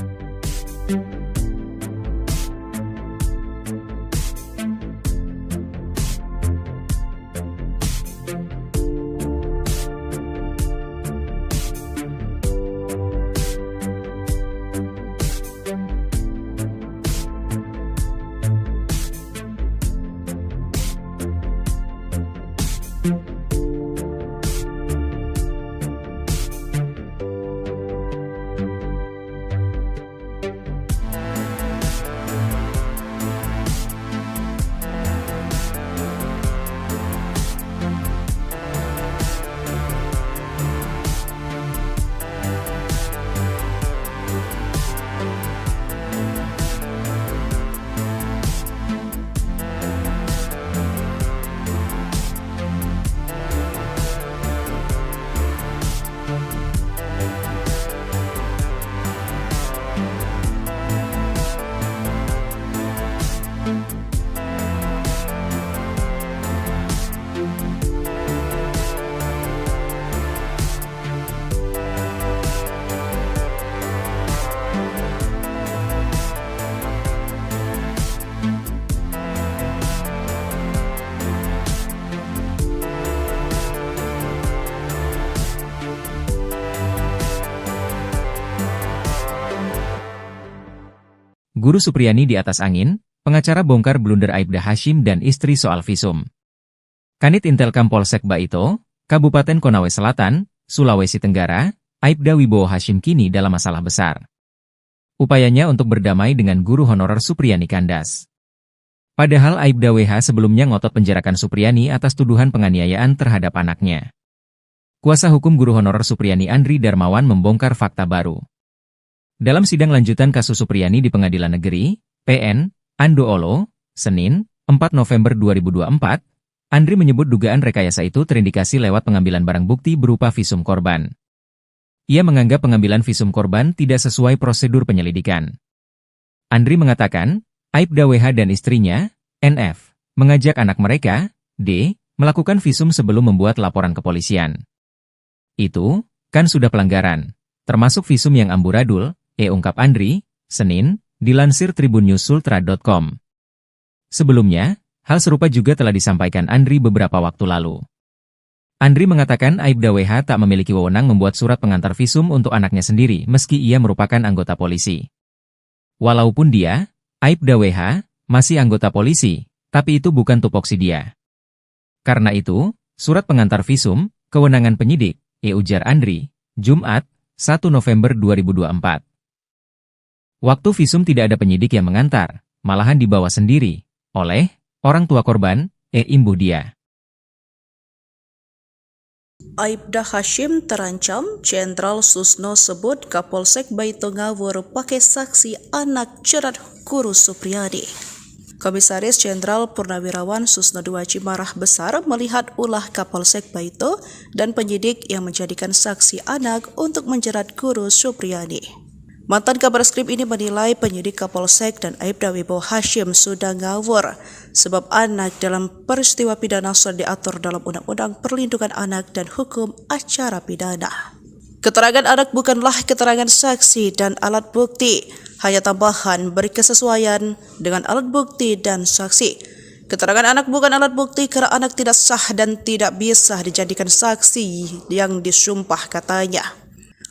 Guru Supriyani di atas angin, pengacara bongkar blunder Aibda Hashim dan istri soal visum. Kanit Intelkam Polsek Baito, Kabupaten Konawe Selatan, Sulawesi Tenggara, Aibda Wibowo Hashim kini dalam masalah besar. Upayanya untuk berdamai dengan guru honorer Supriyani kandas. Padahal Aibda WH sebelumnya ngotot penjarakan Supriyani atas tuduhan penganiayaan terhadap anaknya. Kuasa hukum guru honorer Supriyani Andri Darmawan membongkar fakta baru. Dalam sidang lanjutan kasus Supriyani di Pengadilan Negeri, PN, Andoolo, Senin, 4 November 2024, Andri menyebut dugaan rekayasa itu terindikasi lewat pengambilan barang bukti berupa visum korban. Ia menganggap pengambilan visum korban tidak sesuai prosedur penyelidikan. Andri mengatakan, Aibda WH dan istrinya, NF, mengajak anak mereka, D, melakukan visum sebelum membuat laporan kepolisian. Itu, kan sudah pelanggaran, termasuk visum yang amburadul, ungkap Andri, Senin, dilansir tribunnews.sultra.com. Sebelumnya, hal serupa juga telah disampaikan Andri beberapa waktu lalu. Andri mengatakan Aibda WH tak memiliki wewenang membuat surat pengantar visum untuk anaknya sendiri meski ia merupakan anggota polisi. Walaupun dia, Aibda WH, masih anggota polisi, tapi itu bukan tupoksi dia. Karena itu, surat pengantar visum, kewenangan penyidik, ujar Andri, Jumat, 1 November 2024. Waktu visum tidak ada penyidik yang mengantar, malahan dibawa sendiri, oleh orang tua korban, imbuh dia. Aibda Hashim terancam, Jenderal Susno sebut Kapolsek Baito ngawur pakai saksi anak jerat guru Supriyani. Komisaris Jenderal Purnawirawan Susno Duaji marah besar melihat ulah Kapolsek Baito dan penyidik yang menjadikan saksi anak untuk menjerat guru Supriyani. Mantan Kabar Eskrim ini menilai penyidik Kapolsek dan Aibda Wibowo Hashim sudah ngawur sebab anak dalam peristiwa pidana sudah diatur dalam Undang-Undang Perlindungan Anak dan Hukum Acara Pidana. Keterangan anak bukanlah keterangan saksi dan alat bukti, hanya tambahan berkesesuaian dengan alat bukti dan saksi. Keterangan anak bukan alat bukti karena anak tidak sah dan tidak bisa dijadikan saksi yang disumpah katanya.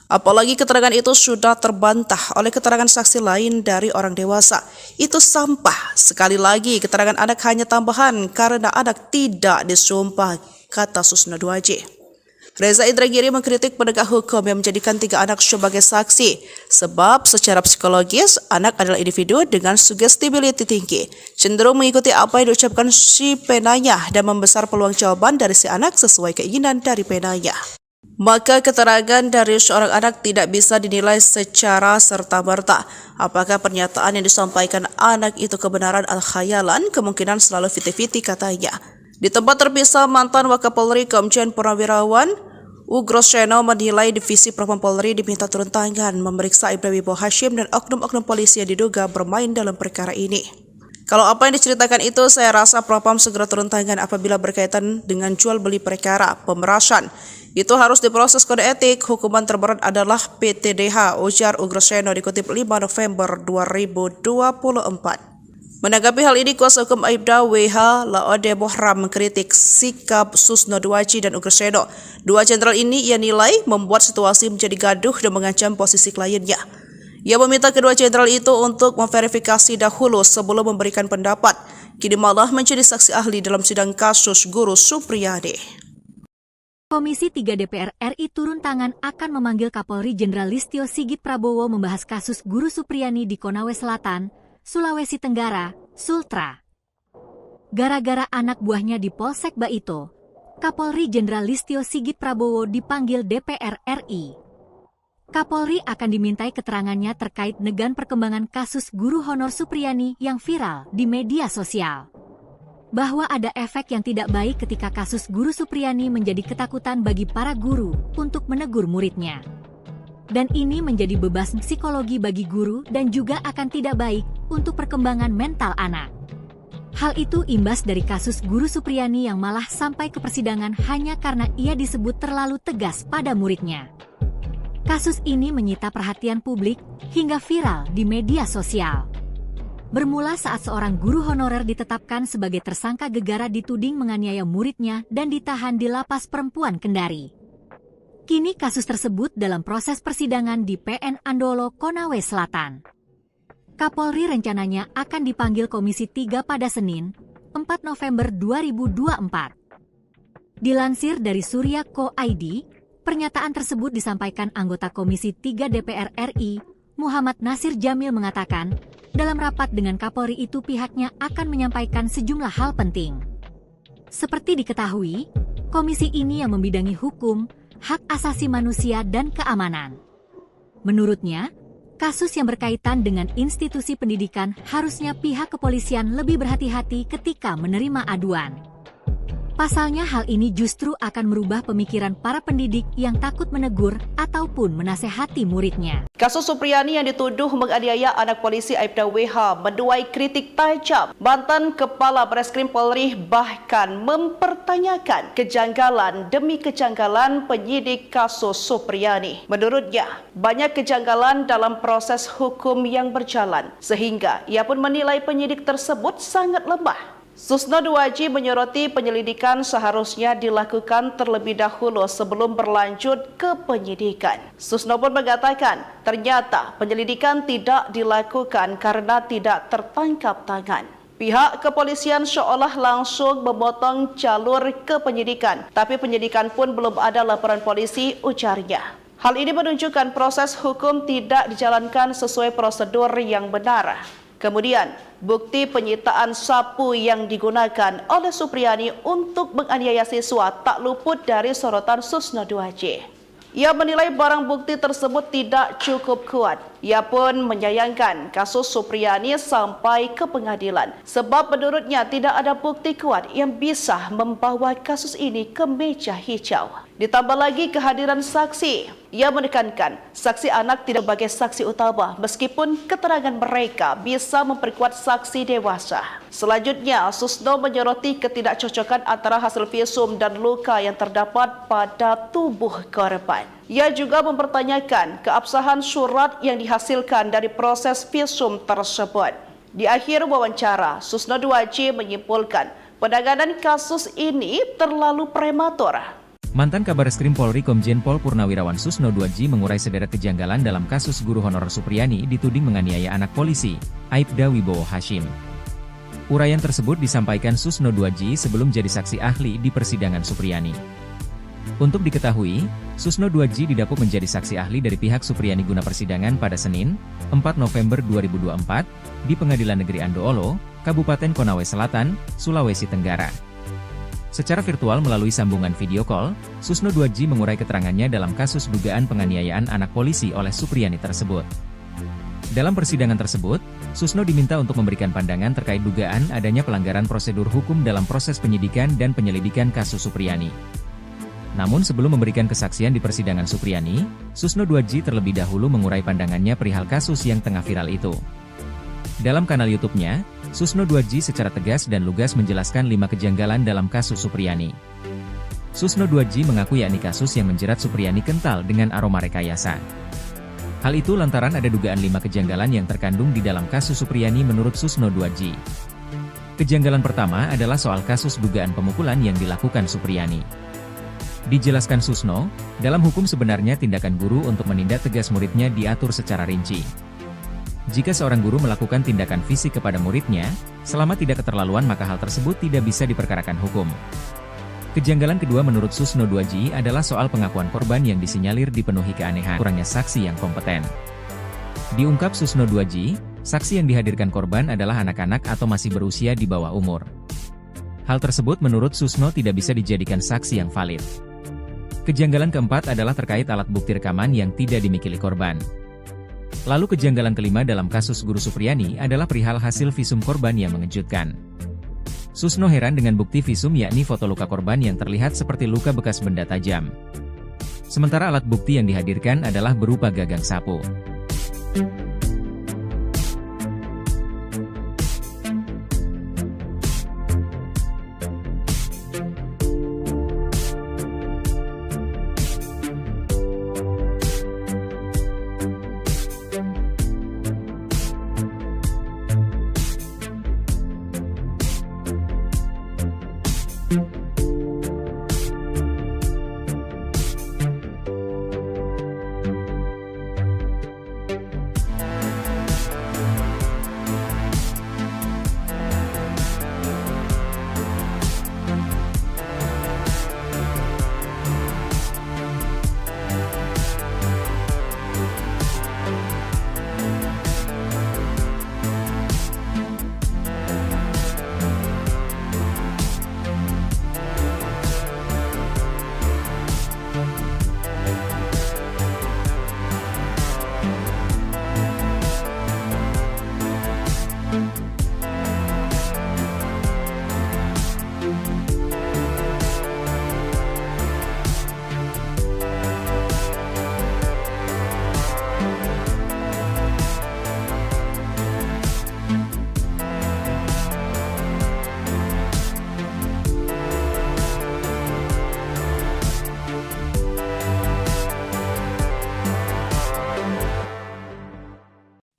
Apalagi keterangan itu sudah terbantah oleh keterangan saksi lain dari orang dewasa. Itu sampah. Sekali lagi, keterangan anak hanya tambahan karena anak tidak disumpah, kata Susno Duaji. Reza Indragiri mengkritik penegak hukum yang menjadikan 3 anak sebagai saksi. Sebab secara psikologis, anak adalah individu dengan suggestibility tinggi. Cenderung mengikuti apa yang diucapkan si penanya dan membesar peluang jawaban dari si anak sesuai keinginan dari penanya. Maka keterangan dari seorang anak tidak bisa dinilai secara serta-merta. Apakah pernyataan yang disampaikan anak itu kebenaran atau khayalan, kemungkinan selalu 50-50 katanya. Di tempat terpisah, mantan Wakapolri Komjen Purnawirawan Ugroseno menilai Divisi Propam Polri diminta turun tangan memeriksa Aibda Wibowo Hashim dan oknum-oknum polisi yang diduga bermain dalam perkara ini. Kalau apa yang diceritakan itu, saya rasa Propam segera turun tangan apabila berkaitan dengan jual beli perkara, pemerasan. Itu harus diproses kode etik, hukuman terberat adalah PTDH, ujar Ugroseno dikutip 5 November 2024. Menanggapi hal ini, kuasa hukum Aibda WH Laode Bohram mengkritik sikap Susno Duaji dan Ugroseno. Dua jenderal ini ia nilai membuat situasi menjadi gaduh dan mengancam posisi kliennya. Ia meminta kedua jenderal itu untuk memverifikasi dahulu sebelum memberikan pendapat. Kini malah menjadi saksi ahli dalam sidang kasus guru Supriyani. Komisi 3 DPR RI turun tangan akan memanggil Kapolri Jenderal Listio Sigit Prabowo membahas kasus guru Supriyani di Konawe Selatan, Sulawesi Tenggara, Sultra. Gara-gara anak buahnya di Polsek Baito, Kapolri Jenderal Listio Sigit Prabowo dipanggil DPR RI. Kapolri akan dimintai keterangannya terkait dengan perkembangan kasus guru honor Supriyani yang viral di media sosial. Bahwa ada efek yang tidak baik ketika kasus guru Supriyani menjadi ketakutan bagi para guru untuk menegur muridnya. Dan ini menjadi beban psikologi bagi guru dan juga akan tidak baik untuk perkembangan mental anak. Hal itu imbas dari kasus guru Supriyani yang malah sampai ke persidangan hanya karena ia disebut terlalu tegas pada muridnya. Kasus ini menyita perhatian publik hingga viral di media sosial. Bermula saat seorang guru honorer ditetapkan sebagai tersangka gegara dituding menganiaya muridnya dan ditahan di Lapas Perempuan Kendari. Kini kasus tersebut dalam proses persidangan di PN Andoolo, Konawe Selatan. Kapolri rencananya akan dipanggil Komisi 3 pada Senin, 4 November 2024. Dilansir dari Surya.co.id, pernyataan tersebut disampaikan anggota Komisi 3 DPR RI, Muhammad Nasir Jamil mengatakan, dalam rapat dengan Kapolri itu pihaknya akan menyampaikan sejumlah hal penting. Seperti diketahui, komisi ini yang membidangi hukum, hak asasi manusia dan keamanan. Menurutnya, kasus yang berkaitan dengan institusi pendidikan harusnya pihak kepolisian lebih berhati-hati ketika menerima aduan. Pasalnya hal ini justru akan merubah pemikiran para pendidik yang takut menegur ataupun menasehati muridnya. Kasus Supriyani yang dituduh menganiaya anak polisi Aibda WH menuai kritik tajam. Mantan Kepala Bareskrim Polri bahkan mempertanyakan kejanggalan demi kejanggalan penyidik kasus Supriyani. Menurutnya, banyak kejanggalan dalam proses hukum yang berjalan, sehingga ia pun menilai penyidik tersebut sangat lemah. Susno 2J menyoroti penyelidikan seharusnya dilakukan terlebih dahulu sebelum berlanjut ke penyidikan. Susno pun mengatakan ternyata penyelidikan tidak dilakukan karena tidak tertangkap tangan. Pihak kepolisian seolah langsung memotong jalur ke penyidikan, tapi penyidikan pun belum ada laporan polisi, ujarnya. Hal ini menunjukkan proses hukum tidak dijalankan sesuai prosedur yang benar. Kemudian, bukti penyitaan sapu yang digunakan oleh Supriyani untuk menganiaya siswa tak luput dari sorotan Susno 2J. Ia menilai barang bukti tersebut tidak cukup kuat. Ia pun menyayangkan kasus Supriyani sampai ke pengadilan sebab menurutnya tidak ada bukti kuat yang bisa membawa kasus ini ke meja hijau. Ditambah lagi kehadiran saksi. Ia menekankan saksi anak tidak sebagai saksi utama meskipun keterangan mereka bisa memperkuat saksi dewasa. Selanjutnya, Susno menyoroti ketidakcocokan antara hasil visum dan luka yang terdapat pada tubuh korban. Ia juga mempertanyakan keabsahan surat yang dihasilkan dari proses visum tersebut. Di akhir wawancara, Susno 2J menyimpulkan penanganan kasus ini terlalu prematur. Mantan Kabareskrim Polri Komjen Pol Purnawirawan Susno 2J mengurai sederet kejanggalan dalam kasus guru honorer Supriyani dituding menganiaya anak polisi, Aibda Wibowo Hashim. Uraian tersebut disampaikan Susno 2J sebelum jadi saksi ahli di persidangan Supriyani. Untuk diketahui, Susno 2J didapuk menjadi saksi ahli dari pihak Supriyani guna persidangan pada Senin, 4 November 2024, di Pengadilan Negeri Andoolo, Kabupaten Konawe Selatan, Sulawesi Tenggara. Secara virtual melalui sambungan video call, Susno 2J mengurai keterangannya dalam kasus dugaan penganiayaan anak polisi oleh Supriyani tersebut. Dalam persidangan tersebut, Susno diminta untuk memberikan pandangan terkait dugaan adanya pelanggaran prosedur hukum dalam proses penyidikan dan penyelidikan kasus Supriyani. Namun sebelum memberikan kesaksian di persidangan Supriyani, Susno 2J terlebih dahulu mengurai pandangannya perihal kasus yang tengah viral itu. Dalam kanal YouTube-nya, Susno 2J secara tegas dan lugas menjelaskan 5 kejanggalan dalam kasus Supriyani. Susno 2J mengaku yakni kasus yang menjerat Supriyani kental dengan aroma rekayasa. Hal itu lantaran ada dugaan 5 kejanggalan yang terkandung di dalam kasus Supriyani menurut Susno 2J. Kejanggalan pertama adalah soal kasus dugaan pemukulan yang dilakukan Supriyani. Dijelaskan Susno, dalam hukum sebenarnya tindakan guru untuk menindak tegas muridnya diatur secara rinci. Jika seorang guru melakukan tindakan fisik kepada muridnya, selama tidak keterlaluan maka hal tersebut tidak bisa diperkarakan hukum. Kejanggalan kedua menurut Susno 2J adalah soal pengakuan korban yang disinyalir dipenuhi keanehan, kurangnya saksi yang kompeten. Diungkap Susno 2J, saksi yang dihadirkan korban adalah anak-anak atau masih berusia di bawah umur. Hal tersebut menurut Susno tidak bisa dijadikan saksi yang valid. Kejanggalan keempat adalah terkait alat bukti rekaman yang tidak dimiliki korban. Lalu kejanggalan kelima dalam kasus guru Supriyani adalah perihal hasil visum korban yang mengejutkan. Susno heran dengan bukti visum yakni foto luka korban yang terlihat seperti luka bekas benda tajam. Sementara alat bukti yang dihadirkan adalah berupa gagang sapu.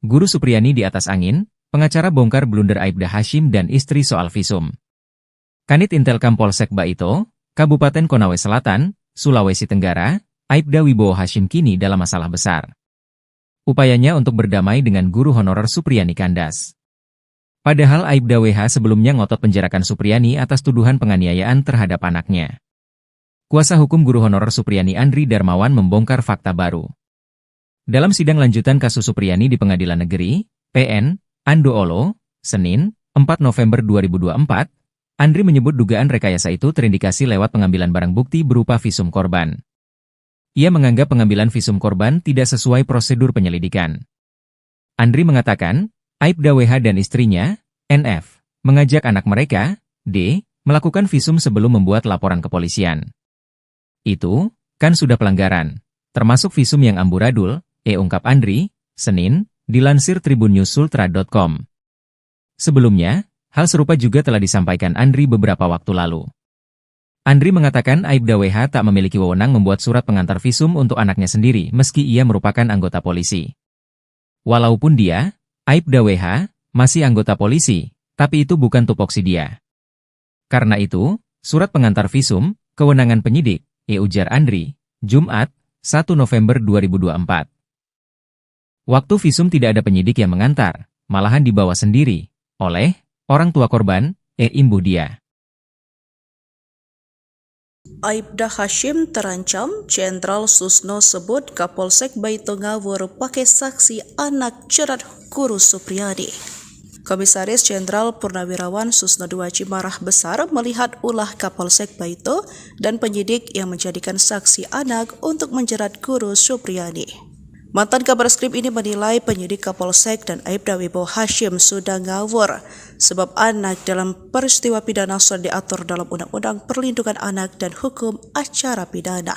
Guru Supriyani di atas angin, pengacara bongkar blunder Aibda Hashim dan istri soal visum. Kanit Intelkam Polsek Baito, Kabupaten Konawe Selatan, Sulawesi Tenggara, Aibda Wibowo Hashim kini dalam masalah besar. Upayanya untuk berdamai dengan guru honorer Supriyani kandas. Padahal Aibda WH sebelumnya ngotot penjarakan Supriyani atas tuduhan penganiayaan terhadap anaknya. Kuasa hukum guru honorer Supriyani Andri Darmawan membongkar fakta baru. Dalam sidang lanjutan kasus Supriyani di Pengadilan Negeri, PN, Andoolo, Senin, 4 November 2024, Andri menyebut dugaan rekayasa itu terindikasi lewat pengambilan barang bukti berupa visum korban. Ia menganggap pengambilan visum korban tidak sesuai prosedur penyelidikan. Andri mengatakan, Aibda WH dan istrinya, NF, mengajak anak mereka, D, melakukan visum sebelum membuat laporan kepolisian. Itu, kan sudah pelanggaran, termasuk visum yang amburadul, ungkap Andri, Senin, dilansir tribunnews.sultra.com. Sebelumnya, hal serupa juga telah disampaikan Andri beberapa waktu lalu. Andri mengatakan Aibda WH tak memiliki wewenang membuat surat pengantar visum untuk anaknya sendiri meski ia merupakan anggota polisi. Walaupun dia, Aibda WH, masih anggota polisi, tapi itu bukan tupoksi dia. Karena itu, surat pengantar visum, kewenangan penyidik, ujar Andri, Jumat, 1 November 2024. Waktu visum tidak ada penyidik yang mengantar, malahan dibawa sendiri, oleh orang tua korban, ibu dia. Aibda Hashim terancam, Jenderal Susno sebut Kapolsek Baito ngawur pakai saksi anak jerat guru Supriyani. Komisaris Jenderal Purnawirawan Susno Duaji marah besar melihat ulah Kapolsek Baito dan penyidik yang menjadikan saksi anak untuk menjerat guru Supriyani. Mantan Kabareskrim ini menilai penyidik Kapolsek dan Aibda Wibowo Hashim sudah ngawur sebab anak dalam peristiwa pidana sudah diatur dalam Undang-Undang Perlindungan Anak dan Hukum Acara Pidana.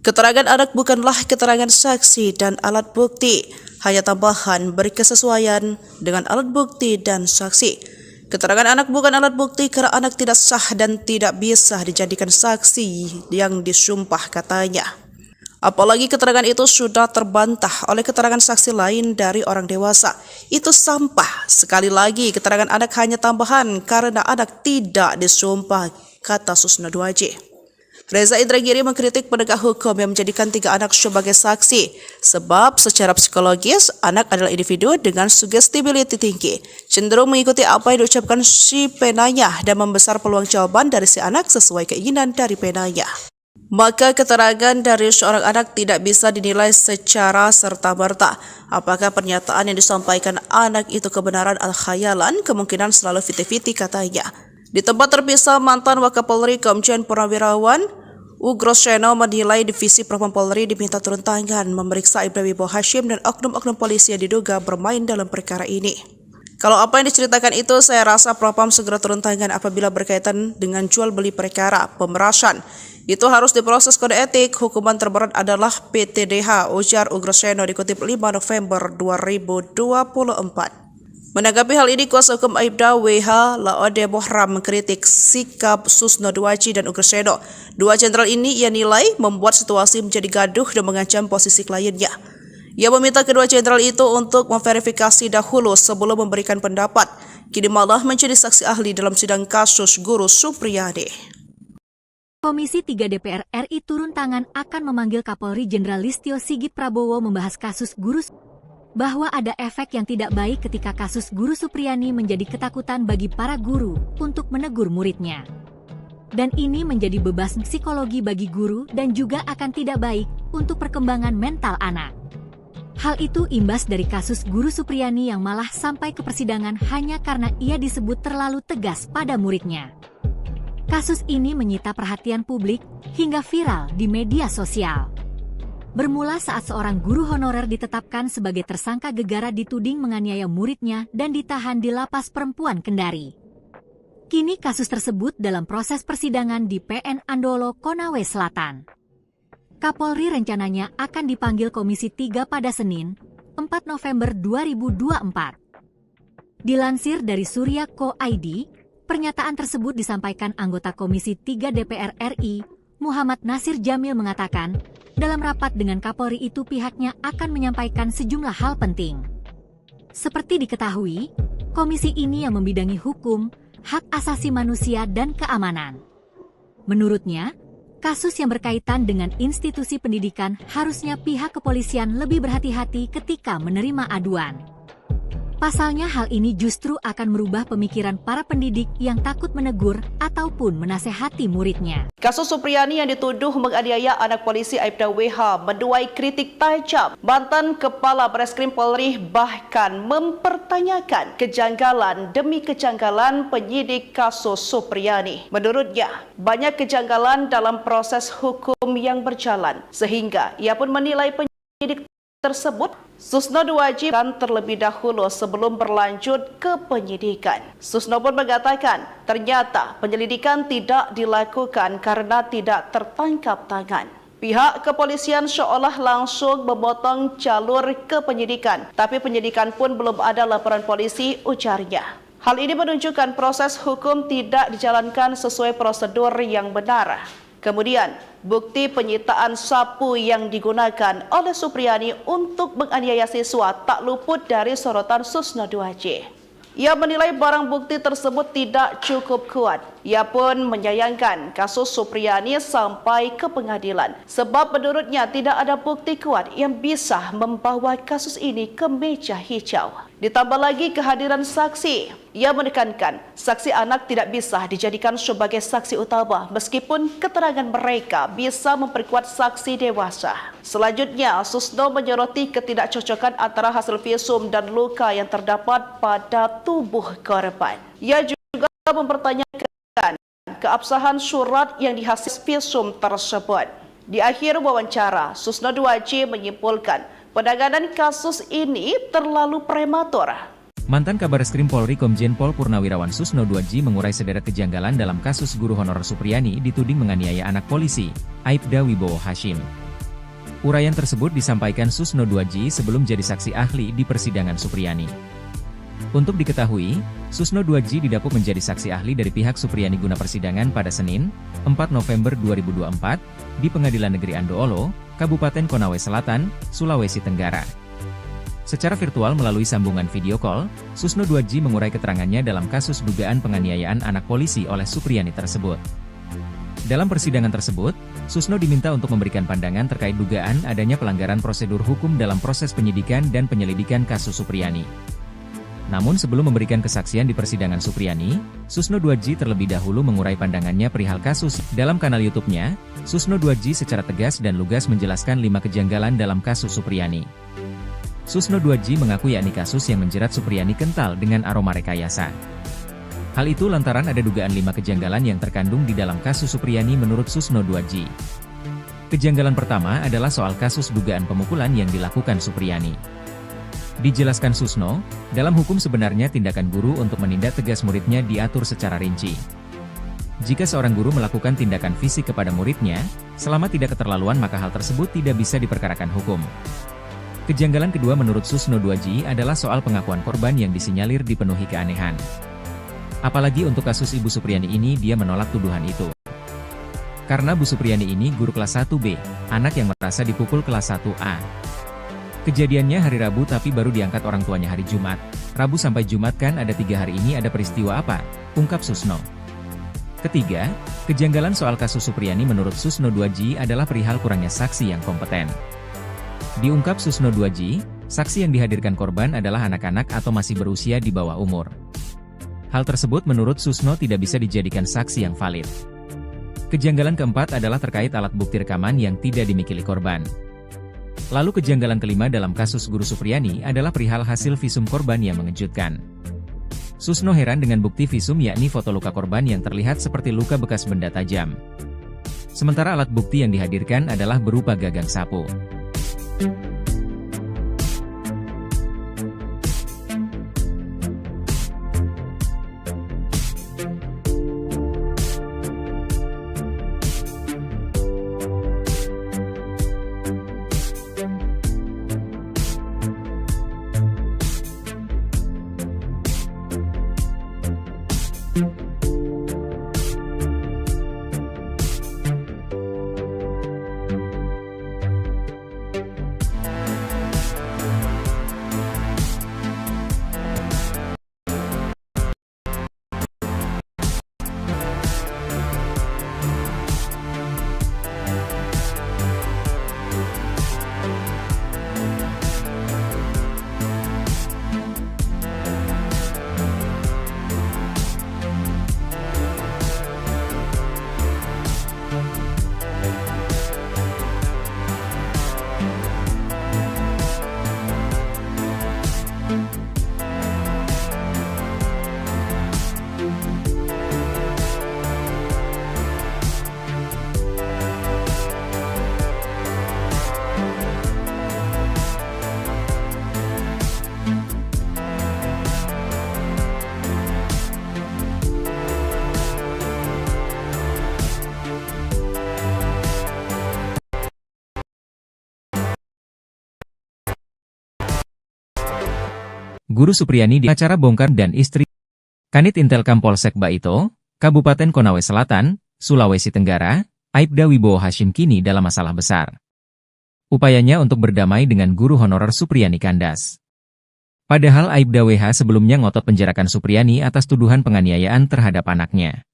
Keterangan anak bukanlah keterangan saksi dan alat bukti, hanya tambahan berkesesuaian dengan alat bukti dan saksi. Keterangan anak bukan alat bukti karena anak tidak sah dan tidak bisa dijadikan saksi yang disumpah katanya. Apalagi keterangan itu sudah terbantah oleh keterangan saksi lain dari orang dewasa. Itu sampah. Sekali lagi, keterangan anak hanya tambahan karena anak tidak disumpah, kata Susno Duaji. Reza Indragiri mengkritik penegak hukum yang menjadikan 3 anak sebagai saksi. Sebab secara psikologis, anak adalah individu dengan suggestibility tinggi. Cenderung mengikuti apa yang diucapkan si penanya dan membesar peluang jawaban dari si anak sesuai keinginan dari penanya. Maka keterangan dari seorang anak tidak bisa dinilai secara serta-merta. Apakah pernyataan yang disampaikan anak itu kebenaran atau khayalan, kemungkinan selalu 50-50 katanya. Di tempat terpisah, mantan Wakapolri Komjen Purnawirawan Ugroseno menilai Divisi Propam Polri diminta turun tangan memeriksa Aibda Wibowo Hashim dan oknum-oknum polisi yang diduga bermain dalam perkara ini. Kalau apa yang diceritakan itu, saya rasa Propam segera turun tangan apabila berkaitan dengan jual beli perkara, pemerasan. Itu harus diproses kode etik, hukuman terberat adalah PTDH, ujar Ugroseno dikutip 5 November 2024. Menanggapi hal ini, kuasa hukum Aibda WH Laode Bohram mengkritik sikap Susno Duaji dan Ugroseno. Dua jenderal ini ia nilai membuat situasi menjadi gaduh dan mengancam posisi kliennya. Ia meminta kedua jenderal itu untuk memverifikasi dahulu sebelum memberikan pendapat. Kini malah menjadi saksi ahli dalam sidang kasus guru Supriyani. Komisi 3 DPR RI turun tangan akan memanggil Kapolri Jenderal Listio Sigit Prabowo membahas kasus guru bahwa ada efek yang tidak baik ketika kasus guru Supriyani menjadi ketakutan bagi para guru untuk menegur muridnya. Dan ini menjadi beban psikologi bagi guru dan juga akan tidak baik untuk perkembangan mental anak. Hal itu imbas dari kasus guru Supriyani yang malah sampai ke persidangan hanya karena ia disebut terlalu tegas pada muridnya. Kasus ini menyita perhatian publik hingga viral di media sosial. Bermula saat seorang guru honorer ditetapkan sebagai tersangka gegara dituding menganiaya muridnya dan ditahan di Lapas Perempuan Kendari. Kini kasus tersebut dalam proses persidangan di PN Andoolo, Konawe Selatan. Kapolri rencananya akan dipanggil Komisi 3 pada Senin, 4 November 2024. Dilansir dari Surya.co.id, pernyataan tersebut disampaikan anggota Komisi 3 DPR RI, Muhammad Nasir Jamil mengatakan, dalam rapat dengan Kapolri itu pihaknya akan menyampaikan sejumlah hal penting. Seperti diketahui, komisi ini yang membidangi hukum, hak asasi manusia, dan keamanan. Menurutnya, kasus yang berkaitan dengan institusi pendidikan harusnya pihak kepolisian lebih berhati-hati ketika menerima aduan. Pasalnya hal ini justru akan merubah pemikiran para pendidik yang takut menegur ataupun menasehati muridnya. Kasus Supriyani yang dituduh menganiaya anak polisi Aibda WH menuai kritik tajam. Mantan Kepala Bareskrim Polri bahkan mempertanyakan kejanggalan demi kejanggalan penyidik kasus Supriyani. Menurutnya, banyak kejanggalan dalam proses hukum yang berjalan, sehingga ia pun menilai penyidik tersebut Susno diwajibkan terlebih dahulu sebelum berlanjut ke penyidikan. Susno pun mengatakan ternyata penyelidikan tidak dilakukan karena tidak tertangkap tangan. Pihak kepolisian seolah langsung memotong jalur ke penyidikan, tapi penyidikan pun belum ada laporan polisi, ujarnya. Hal ini menunjukkan proses hukum tidak dijalankan sesuai prosedur yang benar. Kemudian, bukti penyitaan sapu yang digunakan oleh Supriyani untuk menganiaya siswa tak luput dari sorotan Susno 2J. Ia menilai barang bukti tersebut tidak cukup kuat. Ia pun menyayangkan kasus Supriyani sampai ke pengadilan sebab menurutnya tidak ada bukti kuat yang bisa membawa kasus ini ke meja hijau. Ditambah lagi kehadiran saksi. Ia menekankan saksi anak tidak bisa dijadikan sebagai saksi utama meskipun keterangan mereka bisa memperkuat saksi dewasa. Selanjutnya, Susno menyoroti ketidakcocokan antara hasil visum dan luka yang terdapat pada tubuh korban. Ia juga mempertanyakan keabsahan surat yang dihasil visum tersebut. Di akhir wawancara, Susno 2J menyimpulkan penanganan kasus ini terlalu prematur. Mantan Kabareskrim Polri Komjen Pol Purnawirawan Susno 2J mengurai sederet kejanggalan dalam kasus guru honorer Supriyani dituding menganiaya anak polisi, Aibda Wibowo Hashim. Uraian tersebut disampaikan Susno 2J sebelum jadi saksi ahli di persidangan Supriyani. Untuk diketahui, Susno 2J didapuk menjadi saksi ahli dari pihak Supriyani guna persidangan pada Senin, 4 November 2024, di Pengadilan Negeri Andoolo, Kabupaten Konawe Selatan, Sulawesi Tenggara. Secara virtual melalui sambungan video call, Susno 2J mengurai keterangannya dalam kasus dugaan penganiayaan anak polisi oleh Supriyani tersebut. Dalam persidangan tersebut, Susno diminta untuk memberikan pandangan terkait dugaan adanya pelanggaran prosedur hukum dalam proses penyidikan dan penyelidikan kasus Supriyani. Namun sebelum memberikan kesaksian di persidangan Supriyani, Susno 2J terlebih dahulu mengurai pandangannya perihal kasus. Dalam kanal YouTube-nya, Susno 2J secara tegas dan lugas menjelaskan 5 kejanggalan dalam kasus Supriyani. Susno 2J mengaku yakni kasus yang menjerat Supriyani kental dengan aroma rekayasa. Hal itu lantaran ada dugaan 5 kejanggalan yang terkandung di dalam kasus Supriyani menurut Susno 2J. Kejanggalan pertama adalah soal kasus dugaan pemukulan yang dilakukan Supriyani. Dijelaskan Susno, dalam hukum sebenarnya tindakan guru untuk menindak tegas muridnya diatur secara rinci. Jika seorang guru melakukan tindakan fisik kepada muridnya, selama tidak keterlaluan maka hal tersebut tidak bisa diperkarakan hukum. Kejanggalan kedua menurut Susno 2J adalah soal pengakuan korban yang disinyalir dipenuhi keanehan. Apalagi untuk kasus Ibu Supriyani ini dia menolak tuduhan itu. Karena Bu Supriyani ini guru kelas 1B, anak yang merasa dipukul kelas 1A. Kejadiannya hari Rabu tapi baru diangkat orang tuanya hari Jumat. Rabu sampai Jumat kan ada 3 hari ini ada peristiwa apa? Ungkap Susno. Ketiga, kejanggalan soal kasus Supriyani menurut Susno 2J adalah perihal kurangnya saksi yang kompeten. Diungkap Susno 2J, saksi yang dihadirkan korban adalah anak-anak atau masih berusia di bawah umur. Hal tersebut menurut Susno tidak bisa dijadikan saksi yang valid. Kejanggalan keempat adalah terkait alat bukti rekaman yang tidak dimiliki korban. Lalu kejanggalan kelima dalam kasus guru Supriyani adalah perihal hasil visum korban yang mengejutkan. Susno heran dengan bukti visum yakni foto luka korban yang terlihat seperti luka bekas benda tajam. Sementara alat bukti yang dihadirkan adalah berupa gagang sapu. Guru Supriyani di acara bongkar dan istri. Kanit Intelkam Polsek Baito, Kabupaten Konawe Selatan, Sulawesi Tenggara, Aibda Wibowo Hashim kini dalam masalah besar. Upayanya untuk berdamai dengan guru honorer Supriyani kandas. Padahal Aibda WH sebelumnya ngotot penjarakan Supriyani atas tuduhan penganiayaan terhadap anaknya.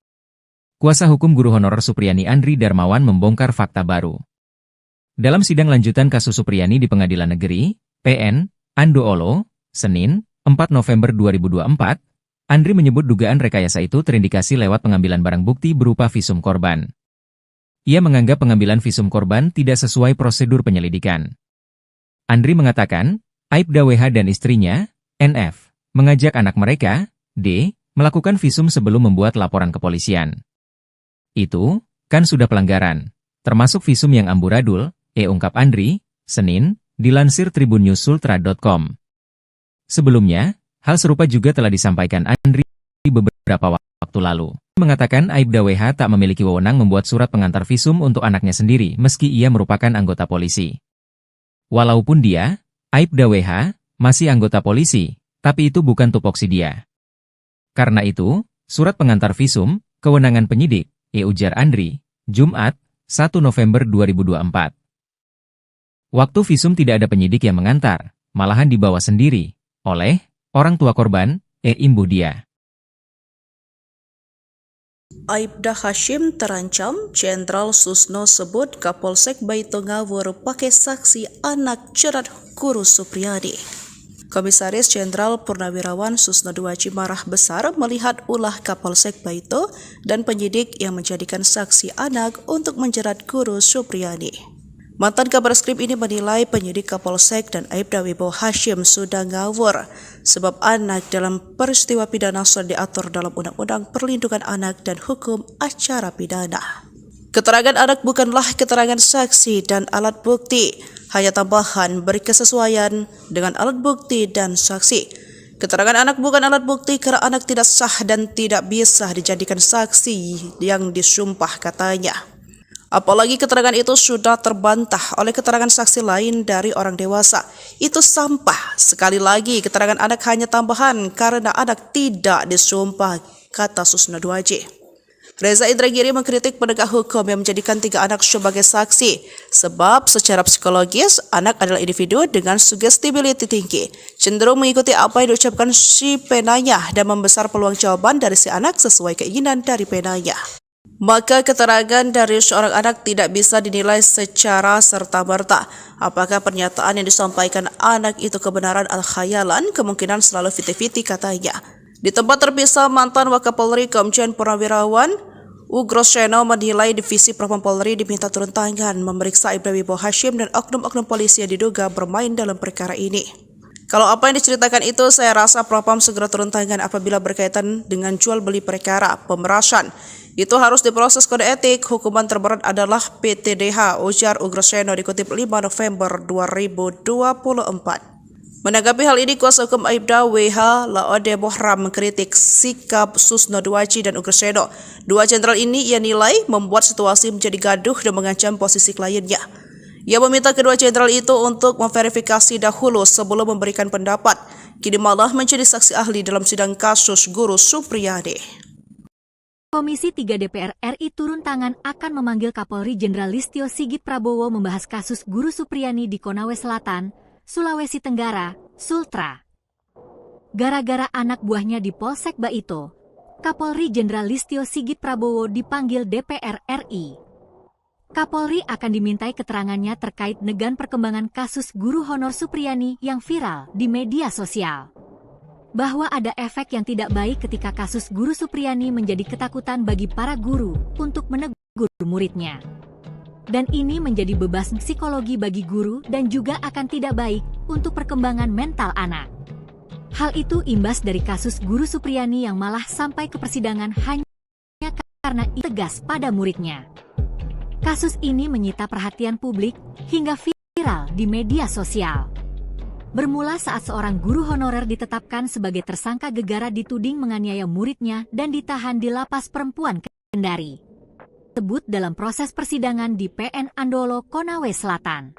Kuasa hukum guru honorer Supriyani Andri Darmawan membongkar fakta baru. Dalam sidang lanjutan kasus Supriyani di Pengadilan Negeri, PN, Andoolo, Senin, 4 November 2024, Andri menyebut dugaan rekayasa itu terindikasi lewat pengambilan barang bukti berupa visum korban. Ia menganggap pengambilan visum korban tidak sesuai prosedur penyelidikan. Andri mengatakan, Aibda WH dan istrinya, NF, mengajak anak mereka, D, melakukan visum sebelum membuat laporan kepolisian. Itu, kan sudah pelanggaran, termasuk visum yang amburadul, ungkap Andri, Senin, dilansir tribunnews.sultra.com. Sebelumnya, hal serupa juga telah disampaikan Andri beberapa waktu lalu. Mengatakan Aibda WH tak memiliki wewenang membuat surat pengantar visum untuk anaknya sendiri meski ia merupakan anggota polisi. Walaupun dia, Aibda WH, masih anggota polisi, tapi itu bukan tupoksi dia. Karena itu, surat pengantar visum, kewenangan penyidik, ujar Andri, Jumat, 1 November 2024. Waktu visum tidak ada penyidik yang mengantar, malahan dibawa sendiri, oleh orang tua korban, imbuh dia. Aibda Hashim terancam, Jenderal Susno sebut Kapolsek Baito ngawur pakai saksi anak jerat guru Supriyani. Komisaris Jenderal Purnawirawan Susno Duaji marah besar melihat ulah Kapolsek Baito dan penyidik yang menjadikan saksi anak untuk menjerat guru Supriyani. Mantan Kabareskrim ini menilai penyidik Kapolsek dan Aibda Wibowo Hashim sudah ngawur sebab anak dalam peristiwa pidana sudah diatur dalam Undang-Undang Perlindungan Anak dan Hukum Acara Pidana. Keterangan anak bukanlah keterangan saksi dan alat bukti, hanya tambahan berkesesuaian dengan alat bukti dan saksi. Keterangan anak bukan alat bukti karena anak tidak sah dan tidak bisa dijadikan saksi yang disumpah katanya. Apalagi keterangan itu sudah terbantah oleh keterangan saksi lain dari orang dewasa. Itu sampah. Sekali lagi, keterangan anak hanya tambahan karena anak tidak disumpah, kata Susno Duaji. Reza Indragiri mengkritik penegak hukum yang menjadikan 3 anak sebagai saksi. Sebab secara psikologis, anak adalah individu dengan suggestibility tinggi. Cenderung mengikuti apa yang diucapkan si penanya dan membesar peluang jawaban dari si anak sesuai keinginan dari penanya. Maka keterangan dari seorang anak tidak bisa dinilai secara serta-merta. Apakah pernyataan yang disampaikan anak itu kebenaran atau khayalan, kemungkinan selalu 50-50 katanya. Di tempat terpisah, mantan Wakapolri Komjen Purnawirawan Ugroseno menilai Divisi Propam Polri diminta turun tangan memeriksa Aibda Wibowo Hashim dan oknum-oknum polisi yang diduga bermain dalam perkara ini. Kalau apa yang diceritakan itu, saya rasa Propam segera turun tangan apabila berkaitan dengan jual beli perkara, pemerasan. Itu harus diproses kode etik, hukuman terberat adalah PTDH, ujar Ugroseno dikutip 5 November 2024. Menanggapi hal ini, kuasa hukum Aibda WH Laode Bohram mengkritik sikap Susno Duaji dan Ugroseno. Dua jenderal ini ia nilai membuat situasi menjadi gaduh dan mengancam posisi kliennya. Ia meminta kedua jenderal itu untuk memverifikasi dahulu sebelum memberikan pendapat. Kini malah menjadi saksi ahli dalam sidang kasus guru Supriyani. Komisi 3 DPR RI turun tangan akan memanggil Kapolri Jenderal Listio Sigit Prabowo membahas kasus guru Supriyani di Konawe Selatan, Sulawesi Tenggara, Sultra. Gara-gara anak buahnya di Polsek Baito, Kapolri Jenderal Listio Sigit Prabowo dipanggil DPR RI. Kapolri akan dimintai keterangannya terkait dengan perkembangan kasus guru honor Supriyani yang viral di media sosial. Bahwa ada efek yang tidak baik ketika kasus guru Supriyani menjadi ketakutan bagi para guru untuk menegur muridnya. Dan ini menjadi beban psikologi bagi guru dan juga akan tidak baik untuk perkembangan mental anak. Hal itu imbas dari kasus guru Supriyani yang malah sampai ke persidangan hanya karena tegas pada muridnya. Kasus ini menyita perhatian publik hingga viral di media sosial. Bermula saat seorang guru honorer ditetapkan sebagai tersangka gegara dituding menganiaya muridnya dan ditahan di lapas perempuan Kendari. Sebut dalam proses persidangan di PN Andoolo, Konawe Selatan.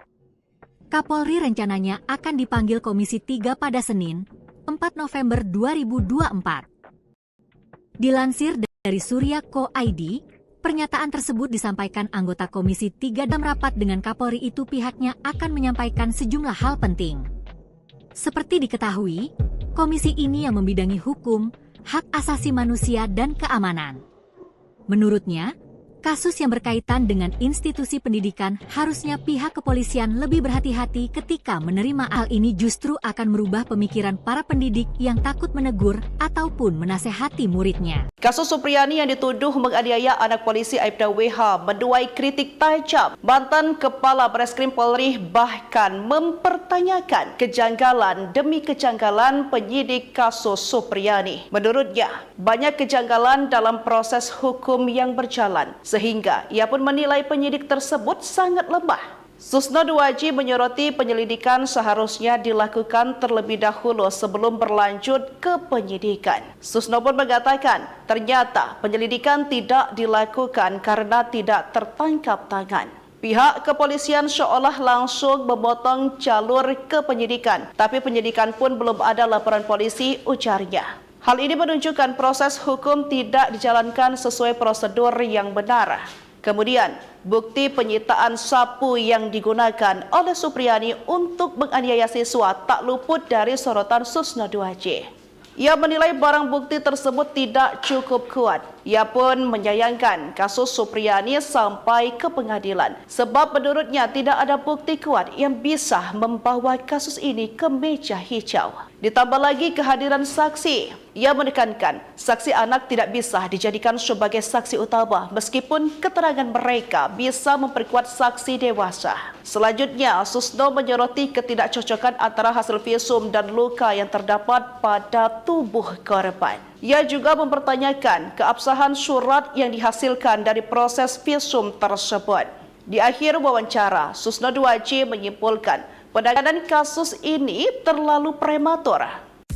Kapolri rencananya akan dipanggil Komisi 3 pada Senin, 4 November 2024. Dilansir dari Surya.co.id, pernyataan tersebut disampaikan anggota Komisi 3 dalam rapat dengan Kapolri itu pihaknya akan menyampaikan sejumlah hal penting. Seperti diketahui, komisi ini yang membidangi hukum, hak asasi manusia dan keamanan. Menurutnya, kasus yang berkaitan dengan institusi pendidikan harusnya pihak kepolisian lebih berhati-hati ketika menerima hal ini justru akan merubah pemikiran para pendidik yang takut menegur ataupun menasehati muridnya. Kasus Supriyani yang dituduh menganiaya anak polisi Aibda WH menuai kritik tajam. Mantan Kepala Bareskrim Polri bahkan mempertanyakan kejanggalan demi kejanggalan penyidik kasus Supriyani. Menurutnya, banyak kejanggalan dalam proses hukum yang berjalan, sehingga ia pun menilai penyidik tersebut sangat lemah. Susno Duaji menyoroti penyelidikan seharusnya dilakukan terlebih dahulu sebelum berlanjut ke penyidikan. Susno pun mengatakan ternyata penyelidikan tidak dilakukan karena tidak tertangkap tangan. Pihak kepolisian seolah langsung memotong jalur ke penyidikan, tapi penyidikan pun belum ada laporan polisi, ujarnya. Hal ini menunjukkan proses hukum tidak dijalankan sesuai prosedur yang benar. Kemudian, bukti penyitaan sapu yang digunakan oleh Supriyani untuk menganiaya siswa tak luput dari sorotan Susno Duaji. Ia menilai barang bukti tersebut tidak cukup kuat. Ia pun menyayangkan kasus Supriyani sampai ke pengadilan sebab menurutnya tidak ada bukti kuat yang bisa membawa kasus ini ke meja hijau. Ditambah lagi kehadiran saksi. Ia menekankan saksi anak tidak bisa dijadikan sebagai saksi utama meskipun keterangan mereka bisa memperkuat saksi dewasa. Selanjutnya, Susno menyoroti ketidakcocokan antara hasil visum dan luka yang terdapat pada tubuh korban. Ia juga mempertanyakan keabsahan surat yang dihasilkan dari proses visum tersebut. Di akhir wawancara, Susno Duaji menyimpulkan penanganan kasus ini terlalu prematur.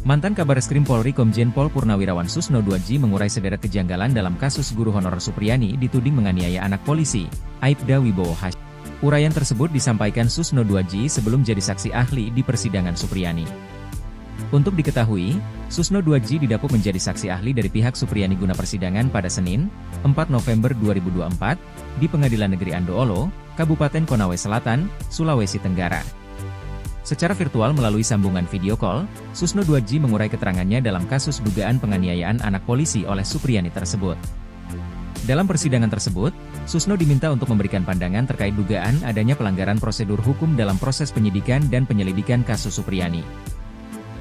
Mantan Kabareskrim Polri Komjen Pol Purnawirawan Susno Duaji mengurai sederet kejanggalan dalam kasus guru honorer Supriyani dituding menganiaya anak polisi, Aibda Wibowo Hashim. Uraian tersebut disampaikan Susno Duaji sebelum jadi saksi ahli di persidangan Supriyani. Untuk diketahui, Susno Duaji didapuk menjadi saksi ahli dari pihak Supriyani guna persidangan pada Senin, 4 November 2024, di Pengadilan Negeri Andoolo, Kabupaten Konawe Selatan, Sulawesi Tenggara. Secara virtual melalui sambungan video call, Susno Duaji mengurai keterangannya dalam kasus dugaan penganiayaan anak polisi oleh Supriyani tersebut. Dalam persidangan tersebut, Susno diminta untuk memberikan pandangan terkait dugaan adanya pelanggaran prosedur hukum dalam proses penyidikan dan penyelidikan kasus Supriyani.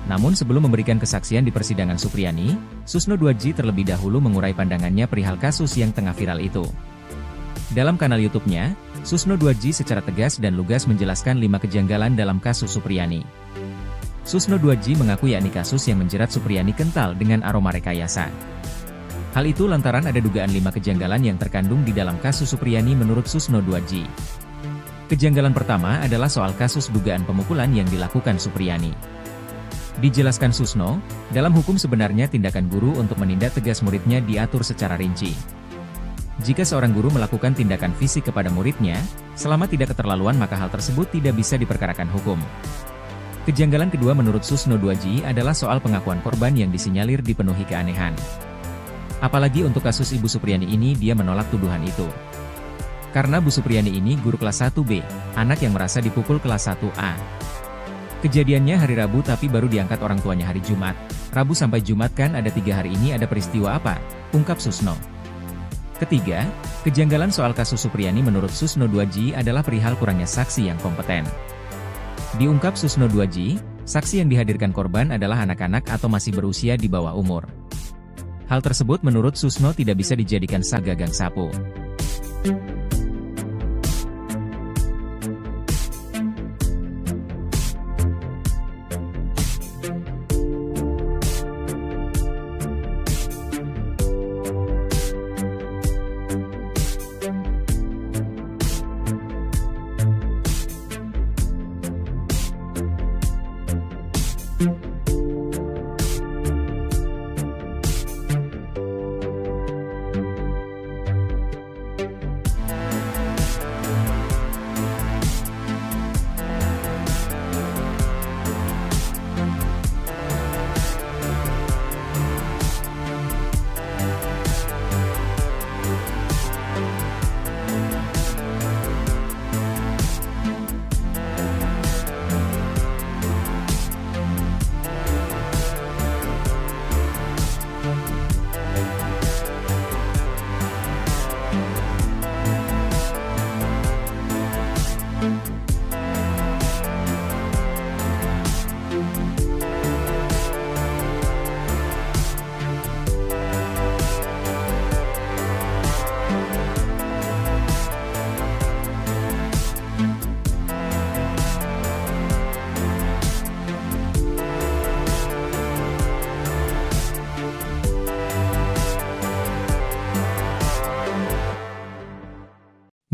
Namun sebelum memberikan kesaksian di persidangan Supriyani, Susno Duaji terlebih dahulu mengurai pandangannya perihal kasus yang tengah viral itu. Dalam kanal YouTube-nya, Susno Duaji secara tegas dan lugas menjelaskan 5 kejanggalan dalam kasus Supriyani. Susno Duaji mengaku yakni kasus yang menjerat Supriyani kental dengan aroma rekayasa. Hal itu lantaran ada dugaan 5 kejanggalan yang terkandung di dalam kasus Supriyani menurut Susno Duaji. Kejanggalan pertama adalah soal kasus dugaan pemukulan yang dilakukan Supriyani. Dijelaskan Susno, dalam hukum sebenarnya tindakan guru untuk menindak tegas muridnya diatur secara rinci. Jika seorang guru melakukan tindakan fisik kepada muridnya, selama tidak keterlaluan maka hal tersebut tidak bisa diperkarakan hukum. Kejanggalan kedua menurut Susno Duaji adalah soal pengakuan korban yang disinyalir dipenuhi keanehan. Apalagi untuk kasus Ibu Supriyani ini dia menolak tuduhan itu. Karena Bu Supriyani ini guru kelas 1B, anak yang merasa dipukul kelas 1A. Kejadiannya hari Rabu tapi baru diangkat orang tuanya hari Jumat. Rabu sampai Jumat kan ada 3 hari ini ada peristiwa apa? Ungkap Susno. Ketiga, kejanggalan soal kasus Supriyani menurut Susno Duaji adalah perihal kurangnya saksi yang kompeten. Diungkap Susno Duaji, saksi yang dihadirkan korban adalah anak-anak atau masih berusia di bawah umur. Hal tersebut menurut Susno tidak bisa dijadikan gagang sapu.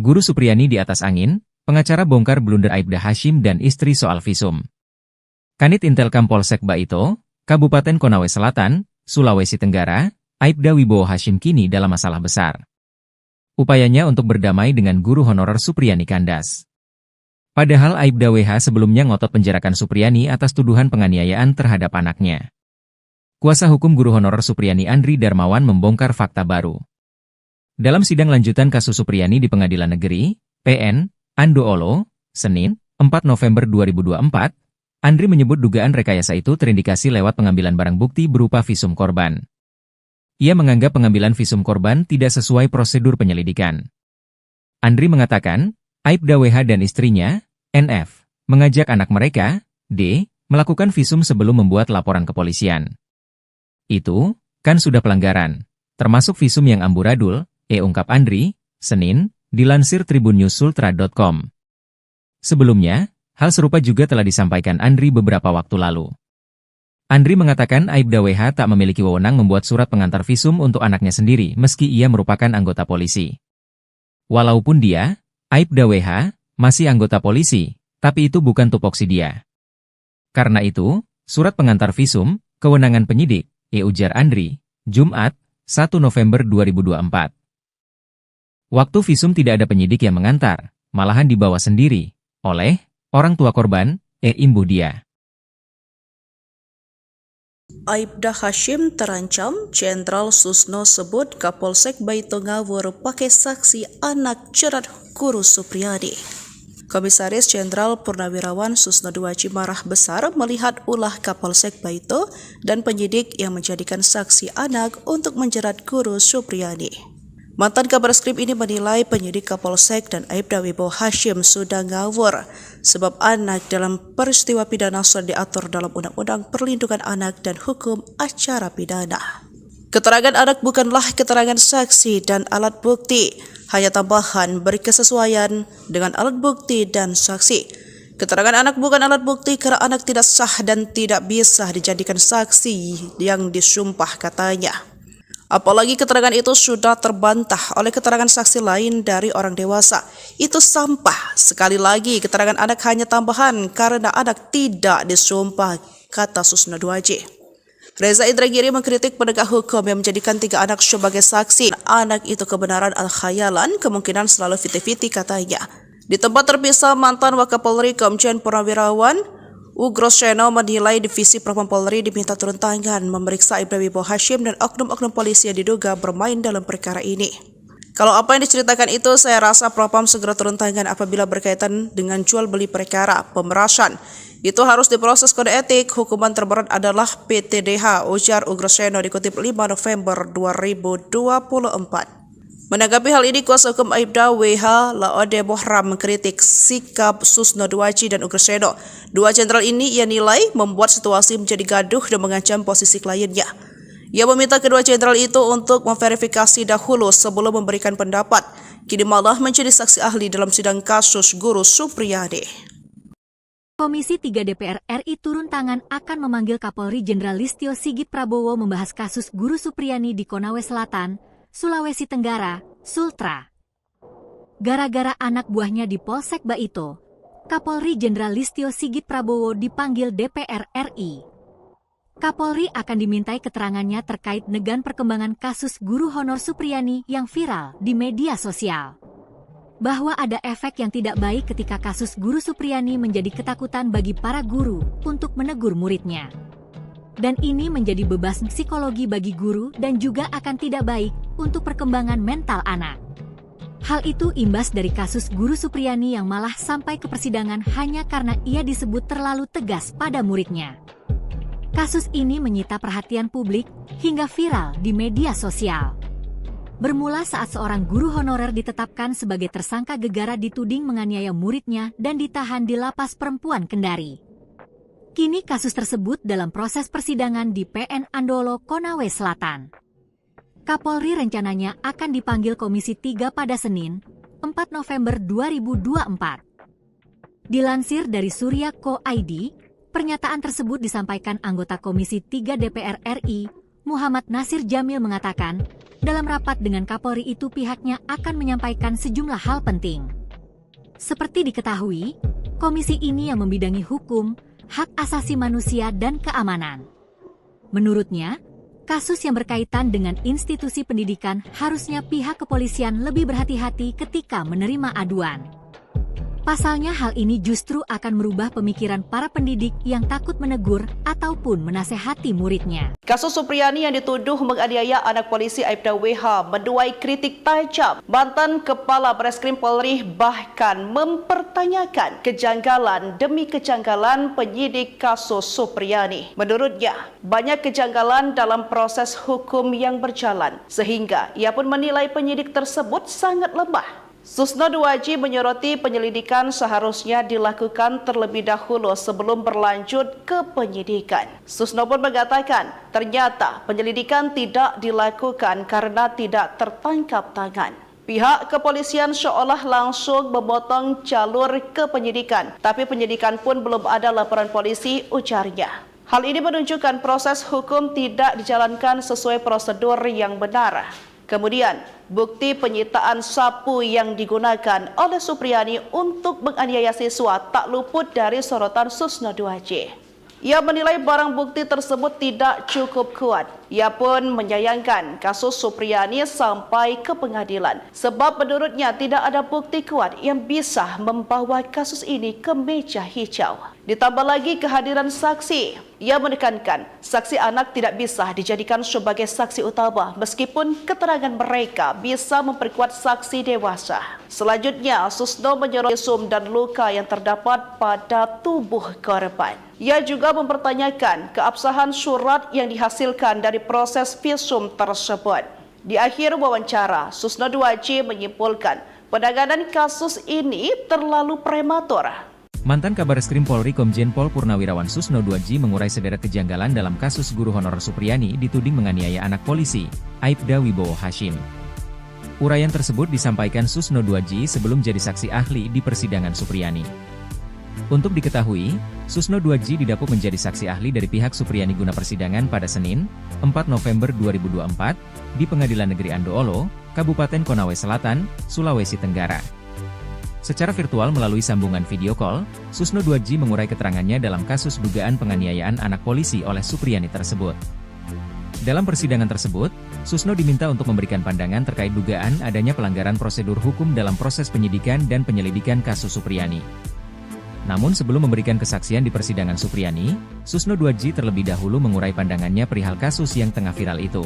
Guru Supriyani di atas angin, pengacara bongkar blunder Aibda Hashim dan istri soal visum. Kanit Intelkam Polsek Baito, Kabupaten Konawe Selatan, Sulawesi Tenggara, Aibda Wibowo Hashim kini dalam masalah besar. Upayanya untuk berdamai dengan guru honorer Supriyani kandas. Padahal Aibda WH sebelumnya ngotot penjarakan Supriyani atas tuduhan penganiayaan terhadap anaknya. Kuasa hukum guru honorer Supriyani Andri Darmawan membongkar fakta baru. Dalam sidang lanjutan kasus Supriyani di Pengadilan Negeri, PN, Andoolo, Senin, 4 November 2024, Andri menyebut dugaan rekayasa itu terindikasi lewat pengambilan barang bukti berupa visum korban. Ia menganggap pengambilan visum korban tidak sesuai prosedur penyelidikan. Andri mengatakan, Aibda WH dan istrinya, NF, mengajak anak mereka, D, melakukan visum sebelum membuat laporan kepolisian. Itu, kan sudah pelanggaran, termasuk visum yang amburadul, ungkap Andri, Senin, dilansir tribunnews.sultra.com. Sebelumnya, hal serupa juga telah disampaikan Andri beberapa waktu lalu. Andri mengatakan Aibda WH tak memiliki wewenang membuat surat pengantar visum untuk anaknya sendiri meski ia merupakan anggota polisi. Walaupun dia, Aibda WH, masih anggota polisi, tapi itu bukan tupoksi dia. Karena itu, surat pengantar visum, kewenangan penyidik, ujar Andri, Jumat, 1 November 2024. Waktu visum tidak ada penyidik yang mengantar, malahan dibawa sendiri, oleh orang tua korban, imbuh dia. Aibda Hashim terancam, Jenderal Susno sebut Kapolsek Baito ngawur pakai saksi anak jerat guru Supriyani. Komisaris Jenderal Purnawirawan Susno Duaji marah besar melihat ulah Kapolsek Baito dan penyidik yang menjadikan saksi anak untuk menjerat guru Supriyani. Mantan Kabareskrim ini menilai penyidik Kapolsek dan Aibda Wibowo Hashim sudah ngawur sebab anak dalam peristiwa pidana sudah diatur dalam Undang-Undang Perlindungan Anak dan Hukum Acara Pidana. Keterangan anak bukanlah keterangan saksi dan alat bukti, hanya tambahan beri kesesuaian dengan alat bukti dan saksi. Keterangan anak bukan alat bukti karena anak tidak sah dan tidak bisa dijadikan saksi yang disumpah katanya. Apalagi keterangan itu sudah terbantah oleh keterangan saksi lain dari orang dewasa. Itu sampah. Sekali lagi, keterangan anak hanya tambahan karena anak tidak disumpah, kata Susno Duaji. Reza Indragiri mengkritik penegak hukum yang menjadikan 3 anak sebagai saksi. Anak itu kebenaran al-khayalan, kemungkinan selalu fiti-fiti katanya. Di tempat terpisah, mantan Wakapolri Komjen Purnawirawan Ugroseno menilai Divisi Propam Polri diminta turun tangan memeriksa Aibda Wibowo Hashim dan oknum-oknum polisi yang diduga bermain dalam perkara ini. Kalau apa yang diceritakan itu, saya rasa Propam segera turun tangan apabila berkaitan dengan jual beli perkara, pemerasan. Itu harus diproses kode etik, hukuman terberat adalah PTDH, ujar Ugroseno dikutip 5 November 2024. Menanggapi hal ini, kuasa hukum Aibda WH Laode Bohram mengkritik sikap Susno Duaji dan Ugroseno. Dua jenderal ini ia nilai membuat situasi menjadi gaduh dan mengancam posisi kliennya. Ia meminta kedua jenderal itu untuk memverifikasi dahulu sebelum memberikan pendapat. Kini malah menjadi saksi ahli dalam sidang kasus guru Supriyani. Komisi 3 DPR RI turun tangan akan memanggil Kapolri Jenderal Listio Sigit Prabowo membahas kasus guru Supriyani di Konawe Selatan, Sulawesi Tenggara, Sultra. Gara-gara anak buahnya di Polsek Baito, Kapolri Jenderal Listio Sigit Prabowo dipanggil DPR RI. Kapolri akan dimintai keterangannya terkait negan perkembangan kasus guru honor Supriyani yang viral di media sosial. Bahwa ada efek yang tidak baik ketika kasus guru Supriyani menjadi ketakutan bagi para guru untuk menegur muridnya. Dan ini menjadi beban psikologi bagi guru dan juga akan tidak baik untuk perkembangan mental anak. Hal itu imbas dari kasus guru Supriyani yang malah sampai ke persidangan hanya karena ia disebut terlalu tegas pada muridnya. Kasus ini menyita perhatian publik hingga viral di media sosial. Bermula saat seorang guru honorer ditetapkan sebagai tersangka gegara dituding menganiaya muridnya dan ditahan di Lapas Perempuan Kendari. Kini kasus tersebut dalam proses persidangan di PN Andoolo, Konawe Selatan. Kapolri rencananya akan dipanggil Komisi 3 pada Senin, 4 November 2024. Dilansir dari Surya.co.id, pernyataan tersebut disampaikan anggota Komisi 3 DPR RI, Muhammad Nasir Jamil mengatakan, dalam rapat dengan Kapolri itu pihaknya akan menyampaikan sejumlah hal penting. Seperti diketahui, komisi ini yang membidangi hukum, hak asasi manusia dan keamanan. Menurutnya, kasus yang berkaitan dengan institusi pendidikan harusnya pihak kepolisian lebih berhati-hati ketika menerima aduan. Pasalnya hal ini justru akan merubah pemikiran para pendidik yang takut menegur ataupun menasehati muridnya. Kasus Supriyani yang dituduh menganiaya anak polisi Aibda WH menuai kritik tajam. Mantan Kepala Bareskrim Polri bahkan mempertanyakan kejanggalan demi kejanggalan penyidik kasus Supriyani. Menurutnya, banyak kejanggalan dalam proses hukum yang berjalan, sehingga ia pun menilai penyidik tersebut sangat lemah. Susno Duaji menyoroti penyelidikan seharusnya dilakukan terlebih dahulu sebelum berlanjut ke penyidikan. Susno pun mengatakan ternyata penyelidikan tidak dilakukan karena tidak tertangkap tangan. Pihak kepolisian seolah langsung memotong jalur ke penyidikan, tapi penyidikan pun belum ada laporan polisi, ujarnya. Hal ini menunjukkan proses hukum tidak dijalankan sesuai prosedur yang benar. Kemudian, bukti penyitaan sapu yang digunakan oleh Supriyani untuk menganiaya siswa tak luput dari sorotan Susno Duaji. Ia menilai barang bukti tersebut tidak cukup kuat. Ia pun menyayangkan kasus Supriyani sampai ke pengadilan sebab menurutnya tidak ada bukti kuat yang bisa membawa kasus ini ke meja hijau. Ditambah lagi kehadiran saksi. Ia menekankan saksi anak tidak bisa dijadikan sebagai saksi utama meskipun keterangan mereka bisa memperkuat saksi dewasa. Selanjutnya, Susno menyoroti visum dan luka yang terdapat pada tubuh korban. Ia juga mempertanyakan keabsahan surat yang dihasilkan dari proses visum tersebut. Di akhir wawancara, Susno Duaji menyimpulkan penanganan kasus ini terlalu prematur. Mantan Kabareskrim Polri Komjen Pol Purnawirawan Susno Duaji mengurai sederet kejanggalan dalam kasus guru honorer Supriyani dituding menganiaya anak polisi, Aibda Wibowo Hashim. Uraian tersebut disampaikan Susno Duaji sebelum jadi saksi ahli di persidangan Supriyani. Untuk diketahui, Susno Duaji didapuk menjadi saksi ahli dari pihak Supriyani guna persidangan pada Senin, 4 November 2024, di Pengadilan Negeri Andoolo, Kabupaten Konawe Selatan, Sulawesi Tenggara. Secara virtual melalui sambungan video call, Susno Duaji mengurai keterangannya dalam kasus dugaan penganiayaan anak polisi oleh Supriyani tersebut. Dalam persidangan tersebut, Susno diminta untuk memberikan pandangan terkait dugaan adanya pelanggaran prosedur hukum dalam proses penyidikan dan penyelidikan kasus Supriyani. Namun sebelum memberikan kesaksian di persidangan Supriyani, Susno Duaji terlebih dahulu mengurai pandangannya perihal kasus yang tengah viral itu.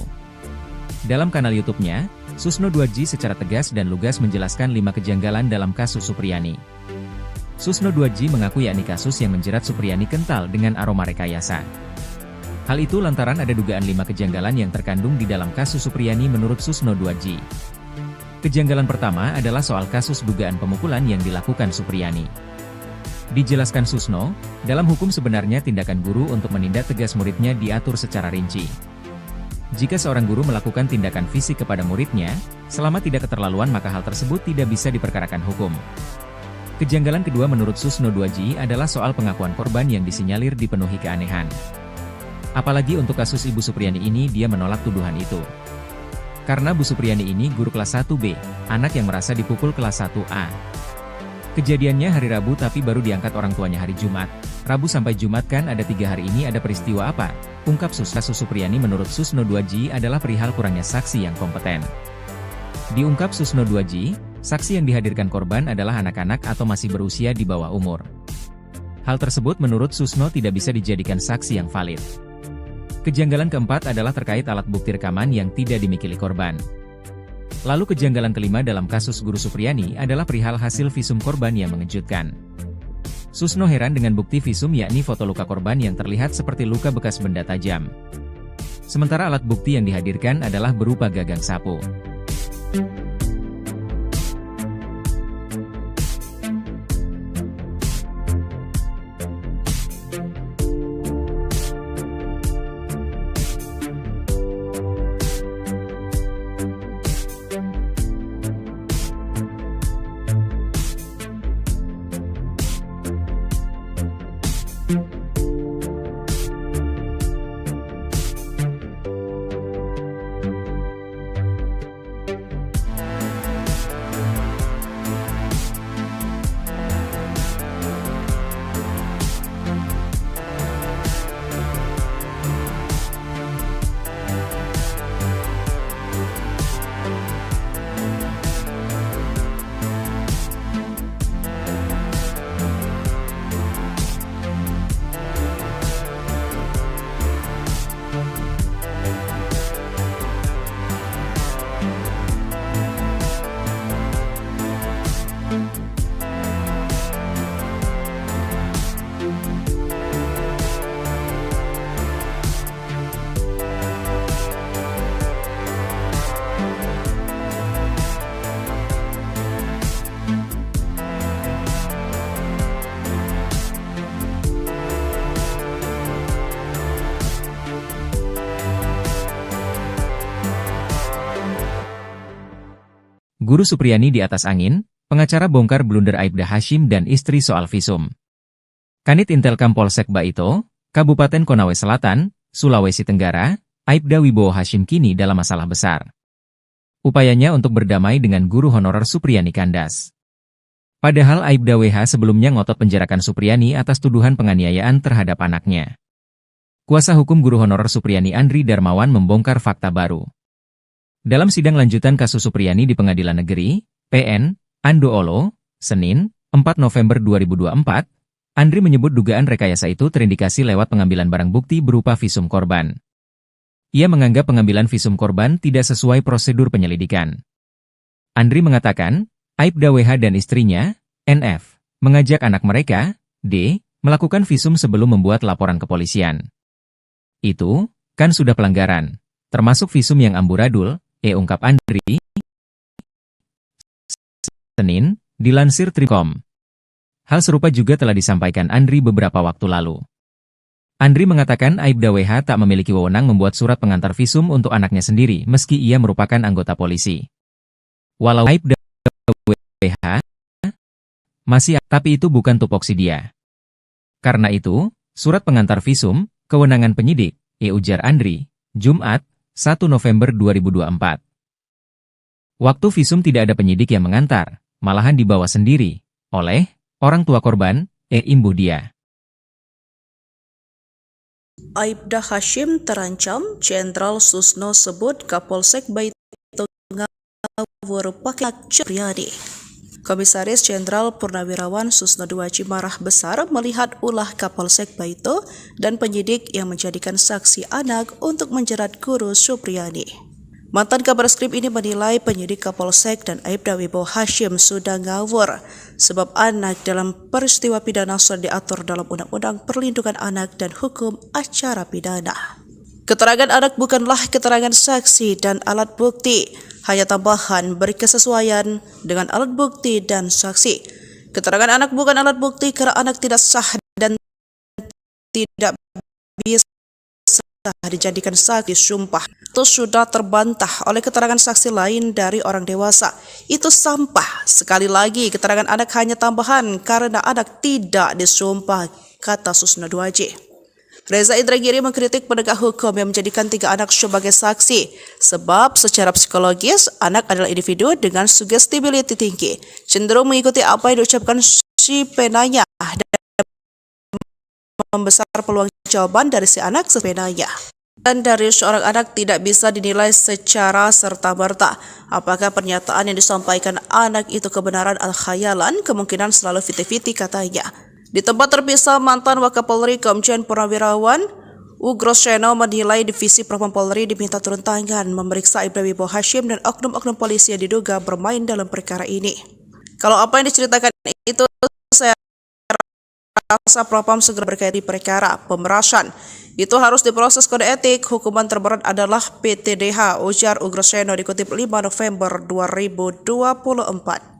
Dalam kanal YouTube-nya, Susno Duaji secara tegas dan lugas menjelaskan 5 kejanggalan dalam kasus Supriyani. Susno Duaji mengaku yakni kasus yang menjerat Supriyani kental dengan aroma rekayasa. Hal itu lantaran ada dugaan 5 kejanggalan yang terkandung di dalam kasus Supriyani menurut Susno Duaji. Kejanggalan pertama adalah soal kasus dugaan pemukulan yang dilakukan Supriyani. Dijelaskan Susno, dalam hukum sebenarnya tindakan guru untuk menindak tegas muridnya diatur secara rinci. Jika seorang guru melakukan tindakan fisik kepada muridnya, selama tidak keterlaluan maka hal tersebut tidak bisa diperkarakan hukum. Kejanggalan kedua menurut Susno Duaji adalah soal pengakuan korban yang disinyalir dipenuhi keanehan. Apalagi untuk kasus Ibu Supriyani ini dia menolak tuduhan itu. Karena Bu Supriyani ini guru kelas 1B, anak yang merasa dipukul kelas 1A. Kejadiannya hari Rabu tapi baru diangkat orang tuanya hari Jumat. Rabu sampai Jumat kan ada 3 hari ini ada peristiwa apa? Ungkap kasus Supriyani menurut Susno Duaji adalah perihal kurangnya saksi yang kompeten. Diungkap Susno Duaji, saksi yang dihadirkan korban adalah anak-anak atau masih berusia di bawah umur. Hal tersebut menurut Susno tidak bisa dijadikan saksi yang valid. Kejanggalan keempat adalah terkait alat bukti rekaman yang tidak dimiliki korban. Lalu kejanggalan kelima dalam kasus guru Supriyani adalah perihal hasil visum korban yang mengejutkan. Susno heran dengan bukti visum yakni foto luka korban yang terlihat seperti luka bekas benda tajam. Sementara alat bukti yang dihadirkan adalah berupa gagang sapu. Guru Supriyani di atas angin, pengacara bongkar blunder Aibda Hashim dan istri soal visum. Kanit Intelkam Polsek Baito, Kabupaten Konawe Selatan, Sulawesi Tenggara, Aibda Wibowo Hashim kini dalam masalah besar. Upayanya untuk berdamai dengan guru honorer Supriyani kandas. Padahal Aibda WH sebelumnya ngotot penjarakan Supriyani atas tuduhan penganiayaan terhadap anaknya. Kuasa hukum guru honorer Supriyani Andri Darmawan membongkar fakta baru. Dalam sidang lanjutan kasus Supriyani di Pengadilan Negeri, PN, Andoolo, Senin, 4 November 2024, Andri menyebut dugaan rekayasa itu terindikasi lewat pengambilan barang bukti berupa visum korban. Ia menganggap pengambilan visum korban tidak sesuai prosedur penyelidikan. Andri mengatakan, Aibda WH dan istrinya, NF, mengajak anak mereka, D, melakukan visum sebelum membuat laporan kepolisian. Itu, kan sudah pelanggaran, termasuk visum yang amburadul, ungkap Andri. Senin, dilansir Tripkom. Hal serupa juga telah disampaikan Andri beberapa waktu lalu. Andri mengatakan Aibda WH tak memiliki wewenang membuat surat pengantar visum untuk anaknya sendiri meski ia merupakan anggota polisi. Walau Aibda WH masih, tapi itu bukan tupoksi dia. Karena itu, surat pengantar visum, kewenangan penyidik, ujar Andri, Jumat, 1 November 2024. Waktu visum tidak ada penyidik yang mengantar, malahan dibawa sendiri, oleh orang tua korban, imbuh dia. Aibda Hashim terancam, Jenderal Susno sebut Kapolsek Baito ngawur pakai Supriyani. Komisaris Jenderal Purnawirawan Susno Duaji marah besar melihat ulah Kapolsek Baito dan penyidik yang menjadikan saksi anak untuk menjerat guru Supriyani. Mantan Kabareskrim ini menilai penyidik Kapolsek dan Aibda Wibowo Hashim sudah ngawur sebab anak dalam peristiwa pidana sudah diatur dalam Undang-Undang Perlindungan Anak dan Hukum Acara Pidana. Keterangan anak bukanlah keterangan saksi dan alat bukti, hanya tambahan berkesesuaian dengan alat bukti dan saksi. Keterangan anak bukan alat bukti karena anak tidak sah dan tidak bisa dijadikan saksi sumpah. Itu sudah terbantah oleh keterangan saksi lain dari orang dewasa. Itu sampah. Sekali lagi, keterangan anak hanya tambahan karena anak tidak disumpah, kata Susno Duaji. Reza Indragiri mengkritik penegak hukum yang menjadikan 3 anak sebagai saksi, sebab secara psikologis, anak adalah individu dengan suggestibility tinggi, cenderung mengikuti apa yang diucapkan si penanya dan membesar peluang jawaban dari si anak sepenanya. Dan dari seorang anak tidak bisa dinilai secara serta-merta apakah pernyataan yang disampaikan anak itu kebenaran atau khayalan, kemungkinan selalu 50-50 katanya. Di tempat terpisah, mantan Wakapolri Komjen Purnawirawan Ugroseno menilai Divisi Propam Polri diminta turun tangan memeriksa Aibda Wibowo Hashim dan oknum-oknum polisi yang diduga bermain dalam perkara ini. Kalau apa yang diceritakan itu, saya rasa Propam segera berkaitan perkara pemerasan. Itu harus diproses kode etik, hukuman terberat adalah PTDH, ujar Ugroseno dikutip 5 November 2024.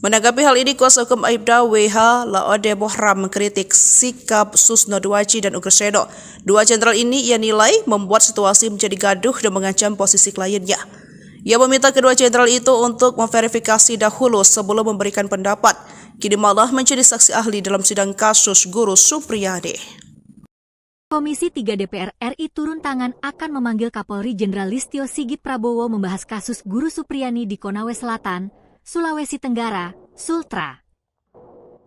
Menanggapi hal ini, kuasa hukum Aibda WH Laode Bohram mengkritik sikap Susno Duaji dan Ugroseno. Dua jenderal ini ia nilai membuat situasi menjadi gaduh dan mengancam posisi kliennya. Ia meminta kedua jenderal itu untuk memverifikasi dahulu sebelum memberikan pendapat. Kini malah menjadi saksi ahli dalam sidang kasus guru Supriyani. Komisi 3 DPR RI turun tangan akan memanggil Kapolri Jenderal Listio Sigit Prabowo membahas kasus guru Supriyani di Konawe Selatan, Sulawesi Tenggara, Sultra.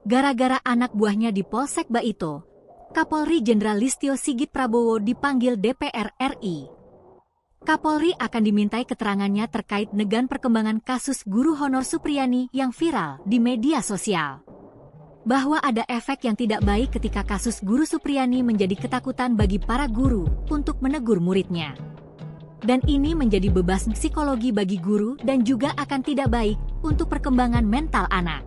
Gara-gara anak buahnya di Polsek Baito, Kapolri Jenderal Listio Sigit Prabowo dipanggil DPR RI. Kapolri akan dimintai keterangannya terkait dengan perkembangan kasus guru honor Supriyani yang viral di media sosial. Bahwa ada efek yang tidak baik ketika kasus guru Supriyani menjadi ketakutan bagi para guru untuk menegur muridnya. Dan ini menjadi beban psikologi bagi guru dan juga akan tidak baik untuk perkembangan mental anak.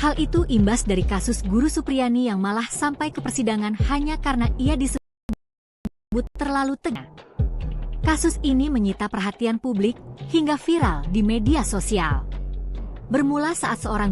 Hal itu imbas dari kasus guru Supriyani yang malah sampai ke persidangan hanya karena ia disebut terlalu tengah. Kasus ini menyita perhatian publik hingga viral di media sosial. Bermula saat seorang